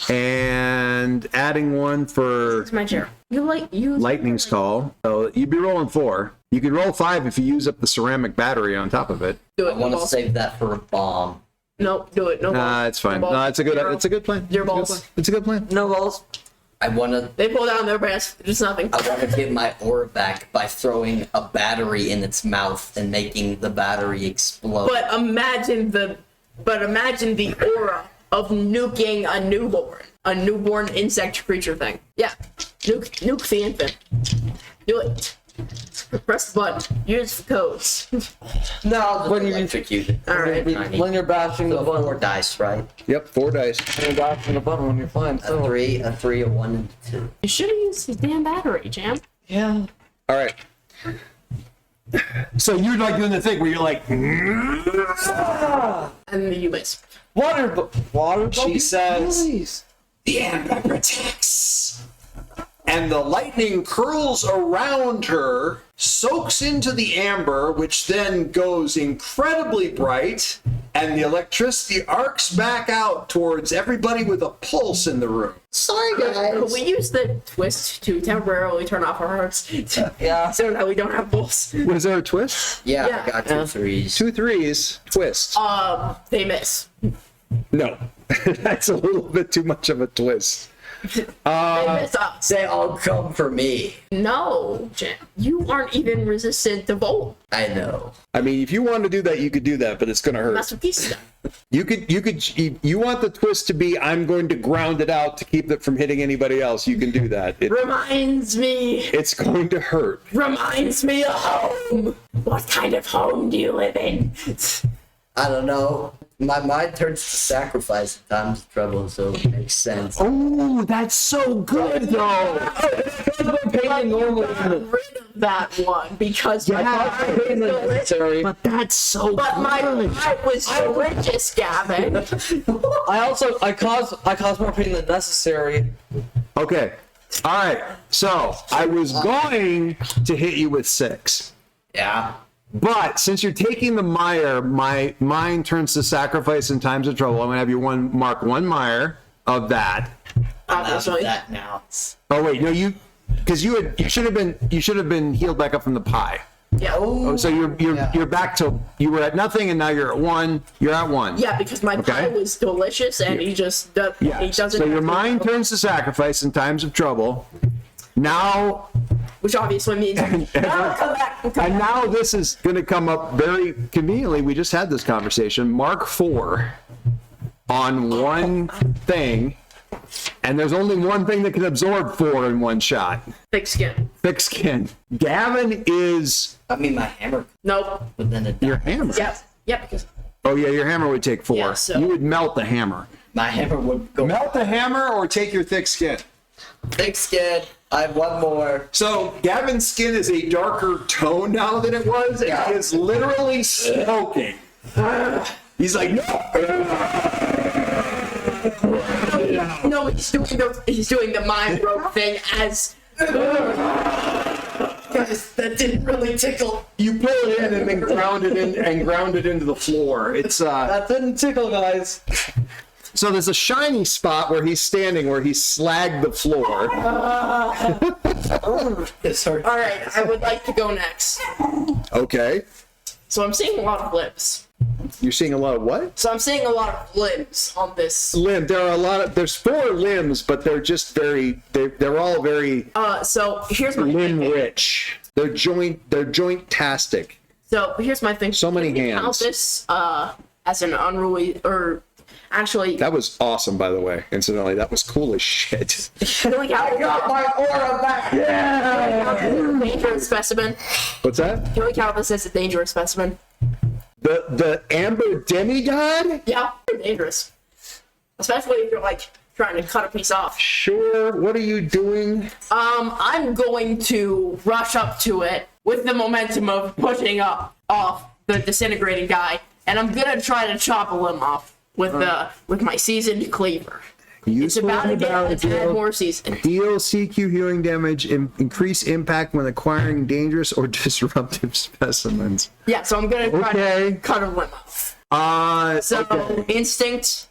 and adding 1 for It's my chair. You Lightning's Call. So you'd be rolling 4. You could roll 5 if you use up the ceramic battery on top of it. do I it. want to balls. save that for a bomb. Nope, do it. No balls. Nah, it's fine. No balls. No, it's a good. Zero. It's a good plan. Zero It's a good balls. plan. It's a good plan. No balls. I want to They pull down their pants. It's nothing. get my aura back by throwing a battery in its mouth and making the battery explode. But imagine the aura of nuking a newborn insect creature thing. Yeah, nuke the infant. Do it. Press the button. Use codes. No, When you- electrocute it. All right. When you're bashing the So button, 4 dice, right? Yep, 4 dice. when you're bashing the button when you're flying. A 3, a 1, and a 2. You should have used his damn battery, Jam. Yeah. All right. So you're like doing the thing where you're like, And then you miss. Water. She says- Nice. the amber protects. And the lightning curls around her, soaks into the amber, which then goes incredibly bright, and the electricity arcs back out towards everybody with a pulse in the room. Sorry, Could we use the twist to temporarily turn off our hearts? Yeah. So that we don't have pulse. Was there a twist? Yeah, Yeah. I got 2 3s. 2 3s, twist. They miss. No, that's a little bit too much of a twist. They miss us. They all come for me. No, Jam. You aren't even resistant to volt. I know. I mean, if you want to do that, you could do that, but it's going to hurt. That's what he's done. You want the twist to be, I'm going to ground it out to keep it from hitting anybody else. You can do that. Reminds me It's going to hurt. of home. What kind of home do you live in? I don't know. My mind turns to sacrifice at times of trouble, so it makes sense. Oh, that's so good, though. Pain normally. Got rid of that one because my Yeah, pie was delicious. But that's so But my pie was delicious, Gavin. I caused more pain than necessary. Okay. All right. So I was going to hit you with 6. Yeah. But since you're taking the mire, my mind turns to sacrifice in times of trouble. I'm gonna have you mark 1 mire of that. Obviously. That now. Oh wait, no, you should have been healed back up from the pie. Yeah. Oh, so you're back to, you were at nothing and now you're at 1. You're at 1. Yeah, because my pie Okay. was delicious and he just does. Yeah. He doesn't. So your have to- mind turns to sacrifice in times of trouble. Now, which obviously means come back. and now this is going to come up very conveniently. We just had this conversation. Mark 4 on one thing, and there's only one thing that can absorb 4 in one shot. Thick skin. Thick skin. Gavin is I mean, my hammer, Nope. but then it your hammer. Yep. Yep. Because Oh yeah, your hammer would take 4. Yeah, so- You would melt the hammer. my hammer would go Melt the hammer or take your thick skin. thick skin. I have 1 more. So Gavin's skin is a darker tone now than it was, and he is literally smoking. He's like, no. no, he's doing the mind rope thing as. Guys, that didn't really tickle. You pull it in and then ground it into the floor. It's That didn't tickle, guys. so there's a shiny spot where he's standing where he slagged the floor. Sorry. All right, I would like to go next. Okay. So I'm seeing a lot of limbs. You're seeing a lot of what? So I'm seeing a lot of limbs on this. There are a lot of, there's 4 limbs, but they're just they're all very So here's my limb thing. rich. They're joint-tastic. So here's my thing. So many Can we hands. count this as an unruly, or actually, That was awesome, by the way. Incidentally, that was cool as shit. can we count My aura back. a dangerous specimen? What's that? Can we count this as a dangerous specimen? The amber demigod? Yeah, pretty dangerous. Especially if you're like trying to cut a piece off. Sure. What are you doing? I'm going to rush up to it with the momentum of pushing off the disintegrating guy, and I'm gonna try to chop a limb off with my seasoned cleaver. It's about to get a tad more seasoned. Deal CQ healing damage, increase impact when acquiring dangerous or disruptive specimens. Yeah, so I'm gonna try Okay. to cut a limb off. So Okay. instinct,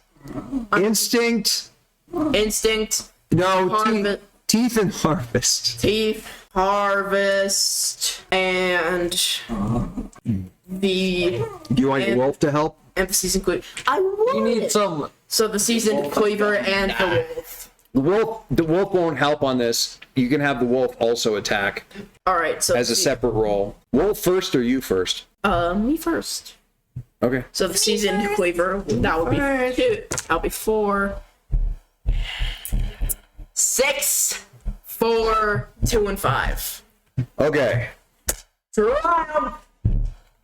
Instinct. No, Harvest. teeth and harvest. teeth, harvest, and the Do you want your wolf to help? emphasis include. I would. You need some. So the seasoned cleaver and the wolf. The wolf won't help on this. You can have the wolf also attack All right, so as a separate roll. Wolf first or you first? me first. Okay. So the seasoned cleaver, that would be 2. That'll be 4, 6, 4, 2, and 5. Okay. Triumph!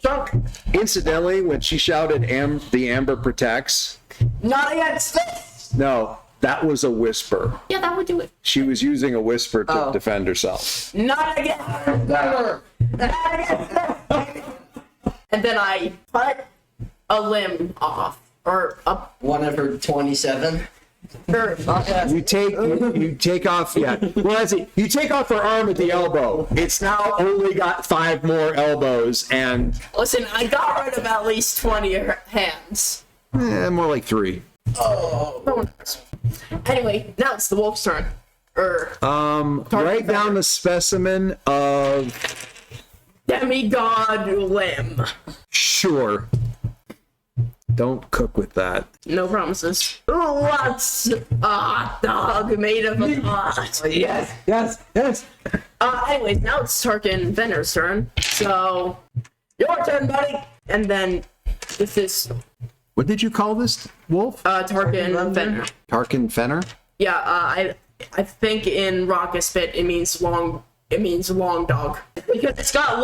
Chunk! Incidentally, when she shouted, the amber protects, Not against this! no, that was a whisper. Yeah, that would do it. She was using a whisper to Oh. defend herself. Not against this! Not against this! And then I cut a limb off. Or a... One of her 27. Or, You take off, yeah. Well, that's it. You take off her arm at the elbow. It's now only got 5 more elbows, and listen, I got rid of at least 20 hands. more like 3. Oh, no one knows. Anyway, now it's the wolf's turn. Write down the specimen of. Demigod limb. Sure. Don't cook with that. No promises. What's a dog made of a pot? Yes. Anyways, now it's Tarkin Venner's turn. So, your turn, buddy. And then this is What did you call this wolf? Tarkin Venner. Tarkin Fenner? Yeah, I think in Raucous Pit it means long. It means long dog because it's got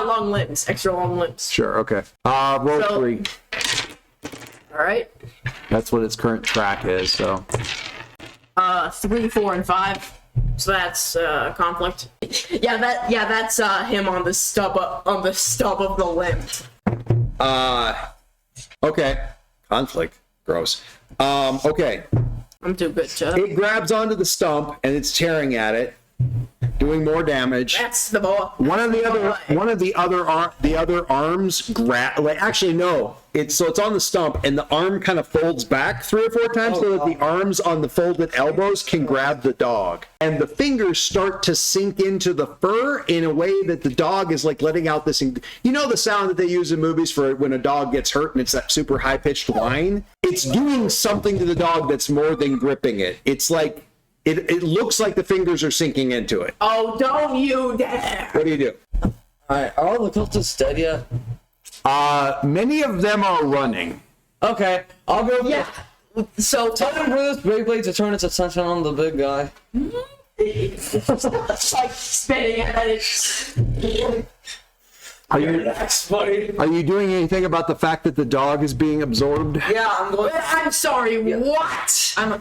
long limbs, extra long limbs. Sure. Okay. Roll So- 3. All right. That's what its current track is. So. 3, 4, and 5. So that's conflict. That's him on the stub of the limb. Okay. Conflict. Gross. Okay. I'm too good, Chuck. It grabs onto the stump and it's tearing at it, doing more damage. That's the boy. One of the other arms actually no. It's on the stump and the arm kind of folds back 3 or 4 times so that the arms on the folded elbows can grab the dog. And the fingers start to sink into the fur in a way that the dog is like letting out this, you know, the sound that they use in movies for when a dog gets hurt and it's that super high pitched whine. It's doing something to the dog that's more than gripping it. It's like it looks like the fingers are sinking into it. Oh, don't you dare! What do you do? Alright, are all the cultists dead yet? Many of them are running. Okay, I'll go. Yeah. So Tell him for this Beyblade to turn its attention on the big guy. it's like spitting at it. Are you That's funny. are you doing anything about the fact that the dog is being absorbed? Yeah, I'm going. I'm sorry. What? I'm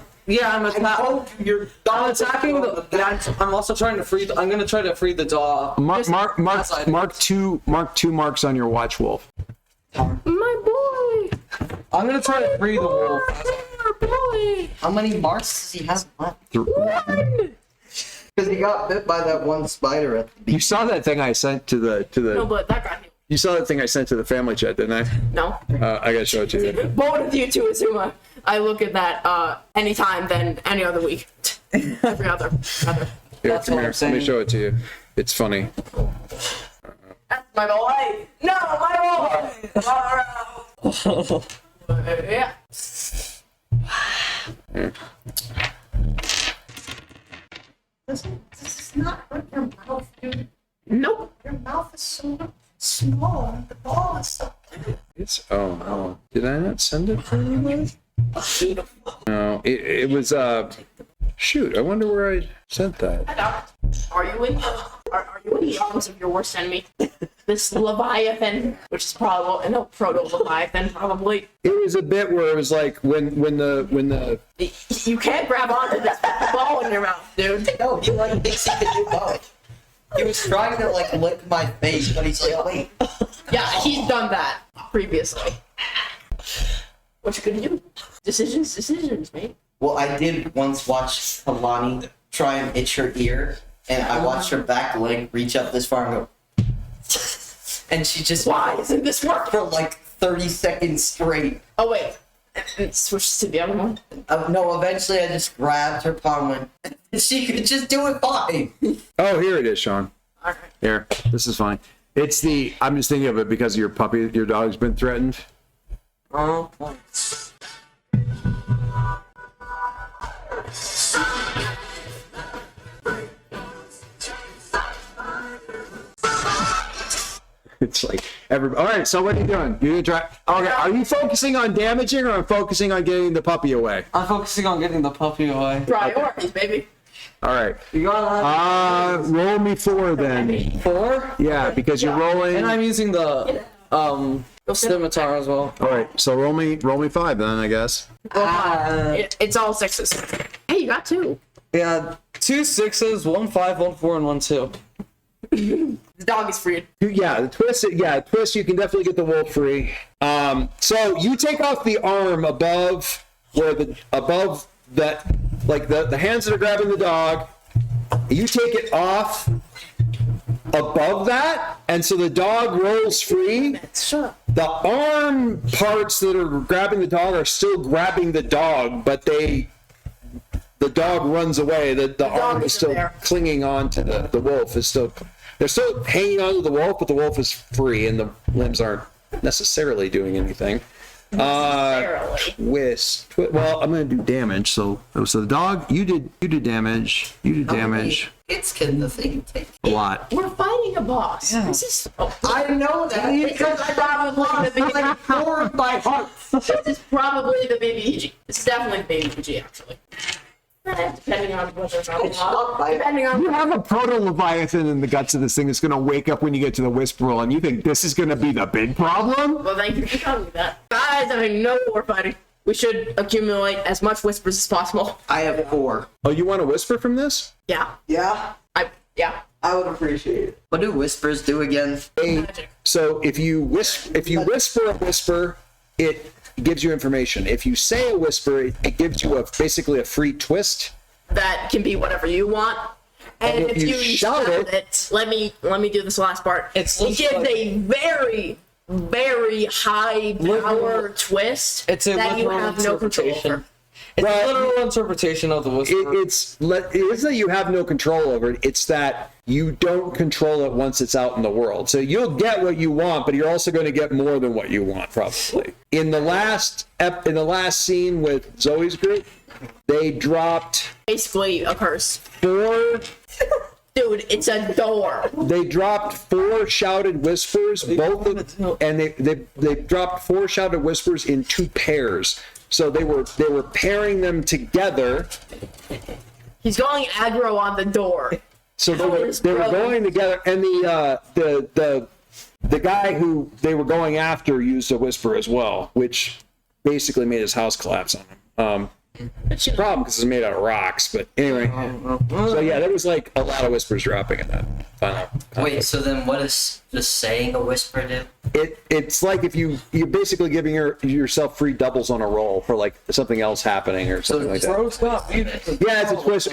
attacking the. Yeah, I'm also trying to free. I'm gonna try to free the dog. Mark two marks on your watch, Wolf. My boy. I'm gonna try to free the wolf. Our boy. How many marks does he have left? One. Because he got bit by that one spider at the beginning. You saw that thing I sent to the No, but that got him. You saw that thing I sent to the family chat, didn't I? No. I gotta show it to you. Both of you two assume I look at that anytime than any other week. Every other. Here, That's come what here. I'm saying. Let me show it to you. It's funny. That's my boy. No, my boy. Yeah. This is not hurt your mouth, dude. Nope. Your mouth is so small and the ball is so big. It's no. Did I not send it for anybody? No, it was shoot, I wonder where I sent that. Are you in the arms of your worst enemy? This Leviathan, which is probably no proto-Leviathan, probably. It was a bit where it was like when the You can't grab onto that ball in your mouth, dude. No, he like thinks he can do both. He was trying to like lick my face, but he's like, wait. Yeah, he's done that previously. What you gonna do? Decisions, mate. Well, I did once watch Kalani try and itch her ear, and I watched her back leg reach up this far and go. And she just Why isn't this working? for like 30 seconds straight. Oh wait, it switches to the other one. No, eventually I just grabbed her palm and went, and she could just do it fine. oh, here it is, Sean. All right. Here, this is fine. It's the I'm just thinking of it because your dog's been threatened. Oh. It's like all right. So what are you doing? You gonna try? Okay. Are you focusing on damaging or focusing on getting the puppy away? I'm focusing on getting the puppy away. Priorities, baby. All right. You gotta Roll me 4 then. have 4, Yeah, because you're rolling. and I'm using the scimitar as well. All right, so roll me 5 then, I guess. It's all 6s. Hey, you got 2. Yeah, 2 6s, 1 5, 1 4, and 1 2. The dog is freed. Yeah, the twist. Yeah, twist. You can definitely get the wolf free. So you take off the arm above that, like the hands that are grabbing the dog. You take it off above that, and so the dog rolls free. Shut up. The arm parts that are grabbing the dog are still grabbing the dog, but the dog runs away. The arm is still there. clinging on to the wolf. They're still hanging on to the wolf, but the wolf is free and the limbs aren't necessarily doing anything. Twist. Well, I'm gonna do damage. So the dog, you did damage. You did damage. Hits can the thing take? A lot. We're fighting a boss. Yeah. This is. I know that because I probably the like 4 of my heart. This is probably the baby EG. It's definitely the baby EG, actually. Depending on whether or not. Depending on. You have a proto-leviathan in the guts of this thing that's going to wake up when you get to the whisperer, and you think this is going to be the big problem? Well, thank you for telling me that. Guys, I know we're fighting. We should accumulate as much whispers as possible. I have 4. Oh, you want to whisper from this? Yeah. Yeah, Yeah. I would appreciate it. What do whispers do again? Magic. So if you whisper a whisper, it gives you information. If you say a whisper, it gives you basically a free twist. That can be whatever you want. And if you shout it, let me do this last part. It gives a very, very high power twist It's a that you literal have no control interpretation. over. It's Well, a literal interpretation of the whisper. It isn't that you have no control over it. It's that you don't control it once it's out in the world. So you'll get what you want, but you're also going to get more than what you want, probably. In the last scene with Zoe's group, they dropped Basically a curse. 4. Dude, it's a door. They dropped 4 shouted whispers, and they dropped 4 shouted whispers in 2 pairs. So they were pairing them together. He's going aggro on the door. So they were going together, and the guy who they were going after used a whisper as well, which basically made his house collapse on him. It's a problem because it's made out of rocks, but anyway. So yeah, there was like a lot of whispers dropping in that final conflict. Wait, so then what does just saying a whisper do? It's like if you're basically giving yourself free doubles on a roll for like something else happening or something like that. Throw stuff. Yeah, it's a twist.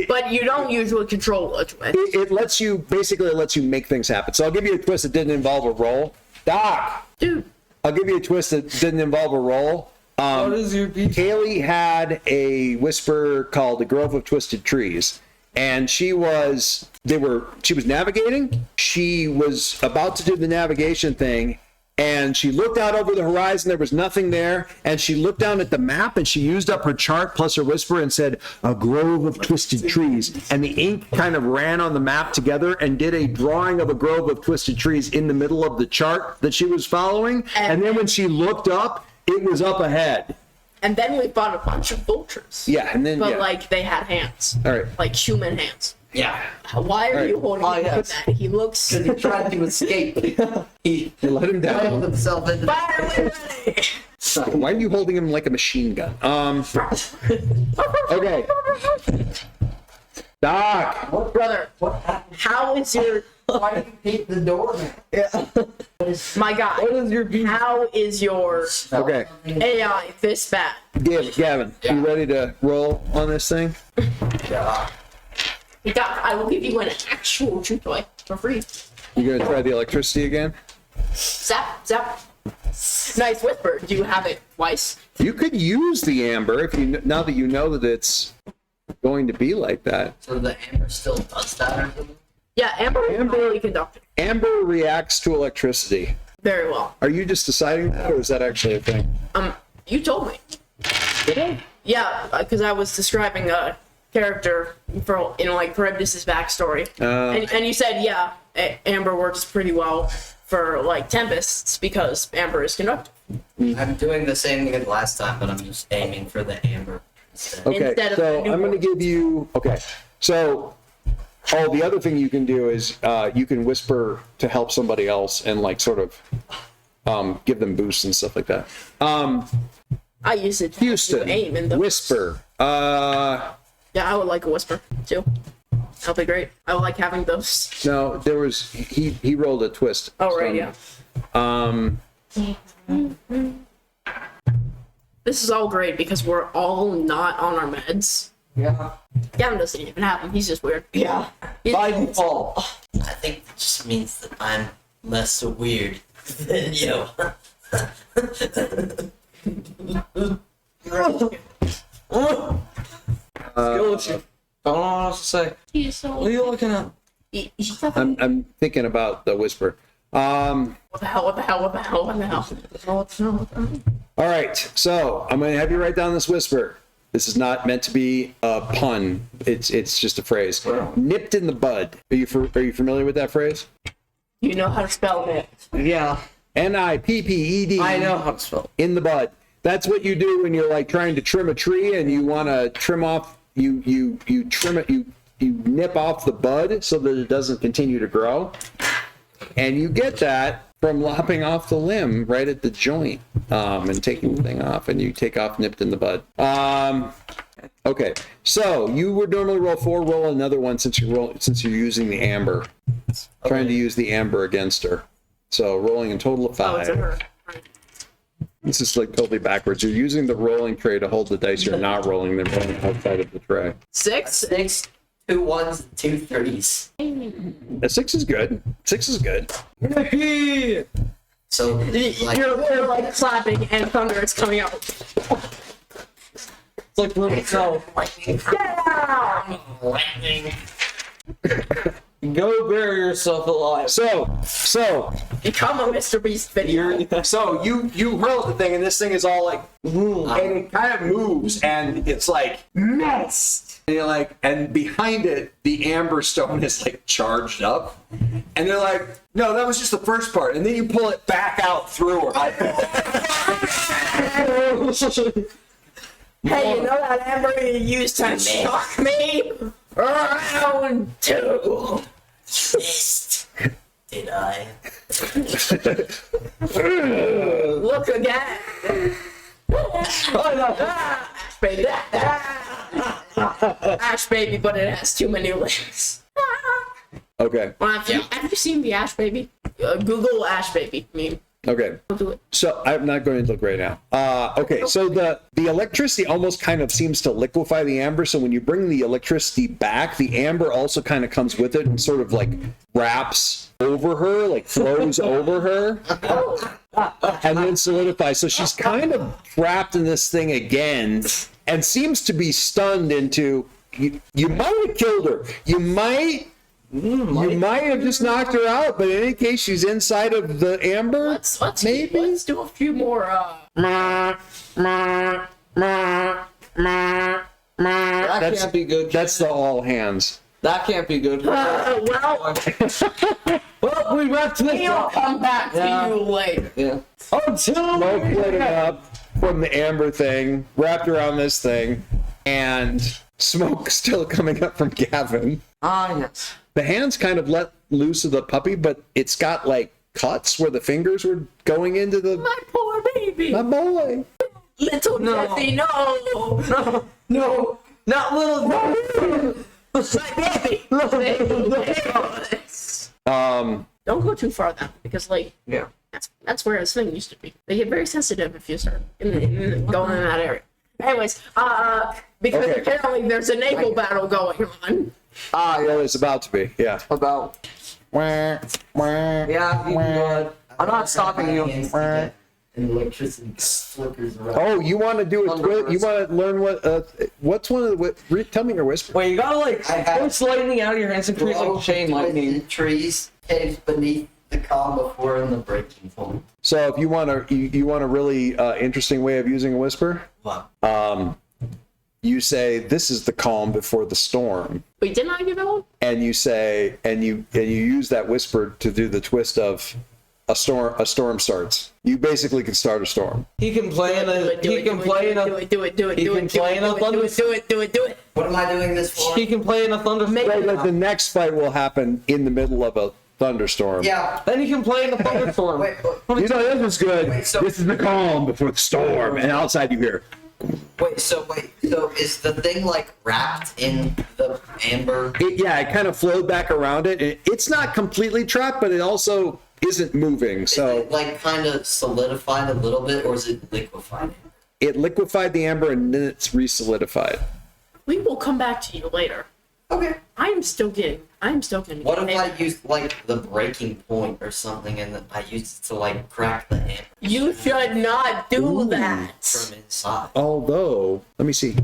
But you don't usually control a twist. It lets you make things happen. So I'll give you a twist that didn't involve a roll. Doc, Dude, I'll give you a twist that didn't involve a roll. What is your beef? Kaylee had a whisper called the Grove of Twisted Trees, and she was navigating. She was about to do the navigation thing, and she looked out over the horizon. There was nothing there, and she looked down at the map, and she used up her chart plus her whisper and said, "A grove of twisted trees." And the ink kind of ran on the map together and did a drawing of a grove of twisted trees in the middle of the chart that she was following. And then when she looked up, it was up ahead. and then we fought a bunch of vultures. Yeah, and then But like they had hands. All right. Like human hands. Yeah. Why are you holding him like yes. that? He looks. He tried to escape. He let him down. pulled himself into Fire away! Why are you holding him like a machine gun? Okay. Doc. Brother, What happened? how is your Why did you hit the door? my guy? What is your beef? How is your Okay. AI this bad? Gavin, you ready to roll on this thing? Yeah. Doc, I will give you an actual chew toy for free. You gonna try the electricity again? Zap, zap. Nice whisper. Do you have it twice? You could use the amber if you now that you know that it's going to be like that. So the amber still does that or something? Yeah, Amber is highly conductive. Amber reacts to electricity. Very well. Are you just deciding that, or is that actually a thing? You told me. Did I? Yeah, because I was describing a character for like Charybdis' backstory, and you said yeah, Amber works pretty well for like tempests because Amber is conductive. I'm doing the same thing as last time, but I'm just aiming for the amber instead. Okay, Instead of so the new I'm going to one. give you. Okay, So, the other thing you can do is you can whisper to help somebody else and like sort of give them boosts and stuff like that. I use it to Houston, aim in the whisper. Yeah, I would like a whisper too. That'll be great. I would like having those. No, there was he rolled a twist. Oh right, yeah. This is all great because we're all not on our meds. Yeah. Gavin doesn't even have them. He's just weird. Yeah. By default. I think it just means that I'm less weird than you. Don't know what else to say. He's so. What are you looking at? I'm thinking about the whisper. What the hell? What the hell? What the hell? What the hell? What the hell? All right, so I'm going to have you write down this whisper. This is not meant to be a pun. It's just a phrase. Nipped in the bud. Are you familiar with that phrase? You know how to spell it. Yeah. Nipped. I know how to spell. In the bud. That's what you do when you're like trying to trim a tree and you want to trim off. You trim it. You nip off the bud so that it doesn't continue to grow. And you get that from lopping off the limb right at the joint and taking the thing off, and you take off nipped in the bud. Okay, so you would normally roll 4. Roll another one since you're using the amber. Trying to use the amber against her. So rolling a total of 5. Oh, it's a her. Right. This is like totally backwards. You're using the rolling tray to hold the dice. You're not rolling them rolling outside of the tray. 6? 6, 2 1s, 2 3s. A 6 is good. 6 is good. Yippee! So, like, You're like clapping and thunder is coming out. It's like little so. lightning. Go bury yourself alive. So Become a Mr. Beast video. So you hurl the thing, and this thing is all like, and it kind of moves, and it's like messed. And you're like, and behind it, the amber stone is like charged up, and they're like, no, that was just the first part, and then you pull it back out through her. Hey, you know that amber you used to shock me? Round 2. Missed. Did I? Look again. Ash baby. Ash baby, but it has too many legs. Okay. Well, have you seen the Ash baby? Google Ash baby meme. Okay. I'll do it. So I'm not going to look right now. Okay, so the electricity almost kind of seems to liquefy the amber. So when you bring the electricity back, the amber also kind of comes with it and sort of like wraps over her, like flows over her, and then solidifies. So she's kind of trapped in this thing again, and seems to be stunned into. You might have killed her. You might have just knocked her out, but in any case, she's inside of the amber. Let's do a few more. That can't be good. That's the all hands. That can't be good. Well, Well, we wrapped this we'll up. come back to you later. Yeah. Until Smoke lit up from the amber thing, wrapped around this thing, and smoke still coming up from Gavin. Ah, yes. The hands kind of let loose of the puppy, but it's got like cuts where the fingers were going into the. My poor baby. My boy. Little Jesse, no. No, not little. My baby. Don't go too far though, because like Yeah. that's where his thing used to be. They get very sensitive if you start going in that area. Anyways, because Okay. apparently there's a naval battle going on. Ah, Well, yeah. it's about to be. Yeah. About. Yeah, you can go ahead. I'm not stopping you. And electricity flickers around. Oh, you want to do a twist? You want to learn what's one of the? Tell me your whisper. Wait, you gotta like I have- force lightning out of your hands and create like chain lightning. In trees, caves beneath the calm before in the breaking point. So if you want a really interesting way of using a whisper, Wow. you say this is the calm before the storm, Wait, didn't I give that one? and you say and you use that whisper to do the twist of a storm starts. You basically can start a storm. He can play in a. He can play in a. Do it. He can play in a thunder. Do it. What am I doing this for? He can play in a thunderstorm. Right, but the next fight will happen in the middle of a thunderstorm. Yeah. Then he can play in a thunderstorm. Wait. You know, this is good. Wait, so- This is the calm before the storm. And outside you hear. So is the thing like wrapped in the amber? It kind of flowed back around it. It's not completely trapped, but it also isn't moving. Is So it like kind of solidified a little bit, or is it liquefied? it liquefied the amber and then it's re-solidified. We will come back to you later. Okay. I'm still gonna. What if I used like the breaking point or something, and then I used it to like crack the amber You should not do that. from inside? Although, let me see.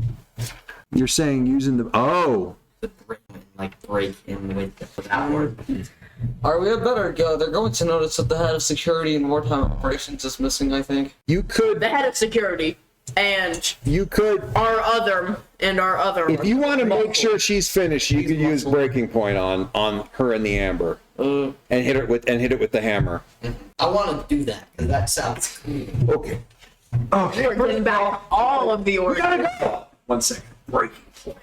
You're saying using the Break in with that word. Alright, we had better go. They're going to notice that the head of security and wartime operations is missing, I think. you could The head of security and our other. if you want to make sure she's finished, you could use breaking point on her and the amber and hit it with the hammer. I want to do that because that sounds cool. Okay. We're getting back all of the order. Go. 1 second. Breaking point.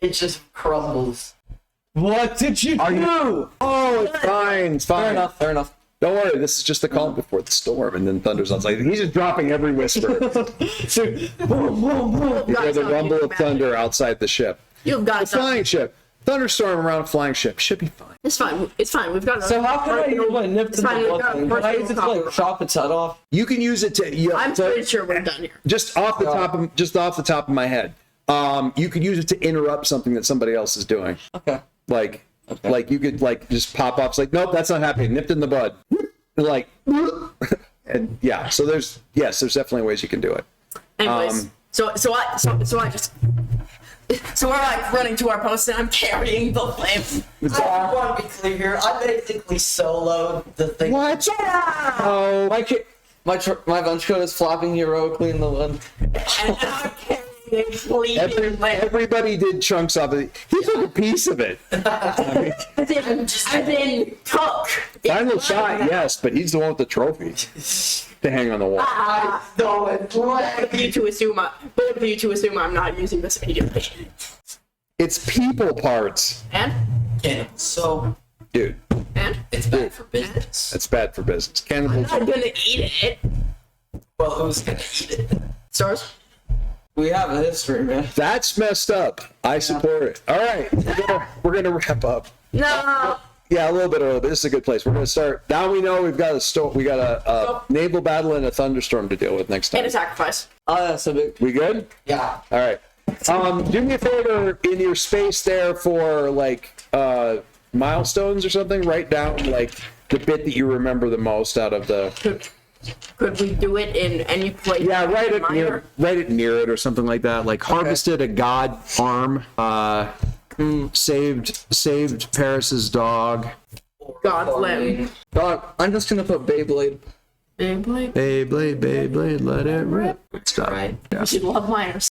It just crumbles. What did you do? Oh, it's fine. It's fine. Fair enough. Don't worry. This is just the calm before the storm, and then thunder's outside. He's just dropping every whisper. You hear the rumble of thunder outside the ship. You've got The flying ship. Thunderstorm around a flying ship. Should be fine. It's fine. It's fine. We've got. So how can I use my nip to the fine, we've blood got thing? Can I use it to like chop its head off? You can use it to. I'm pretty sure we're done here. Just off the top of my head. You could use it to interrupt something that somebody else is doing. Okay. Like you could like just pop off. It's like, nope, that's not happening. Nipped in the bud. Like, and yeah. So there's definitely ways you can do it. Anyways, so we're like running to our post, and I'm carrying the lamp. I want to be clear here. I basically soloed the thing. What? Oh, My bench coat is flopping heroically in the wind. And I'm carrying a bleeding lamp. everybody did chunks of it. He took a piece of it. As in took. Final shot, yes, but he's the one with the trophy to hang on the wall. Both of you to assume I'm not using this immediately. It's people parts, And So dude. it's bad for business. That's bad for business. Cannibals. I'm gonna eat it. Well, who's gonna eat it? Stars. We have a history, man. That's messed up. I support it. All right, we're gonna wrap up. No. Yeah, a little bit early, but this is a good place. We're gonna start. Now we know we've got a naval battle and a thunderstorm to deal with next And time. a sacrifice. Oh, that's a big. We good? Yeah. All right. Do me a favor in your space there for like milestones or something. Write down like the bit that you remember the most out of the. Could we do it in any place? Yeah, write it minor? near it or something like that. Like harvested a god arm. Saved Paris's dog. God's limb. God, I'm just gonna put Beyblade. Beyblade. Beyblade, let it rip. Stop. Right. Yeah. You should love minors.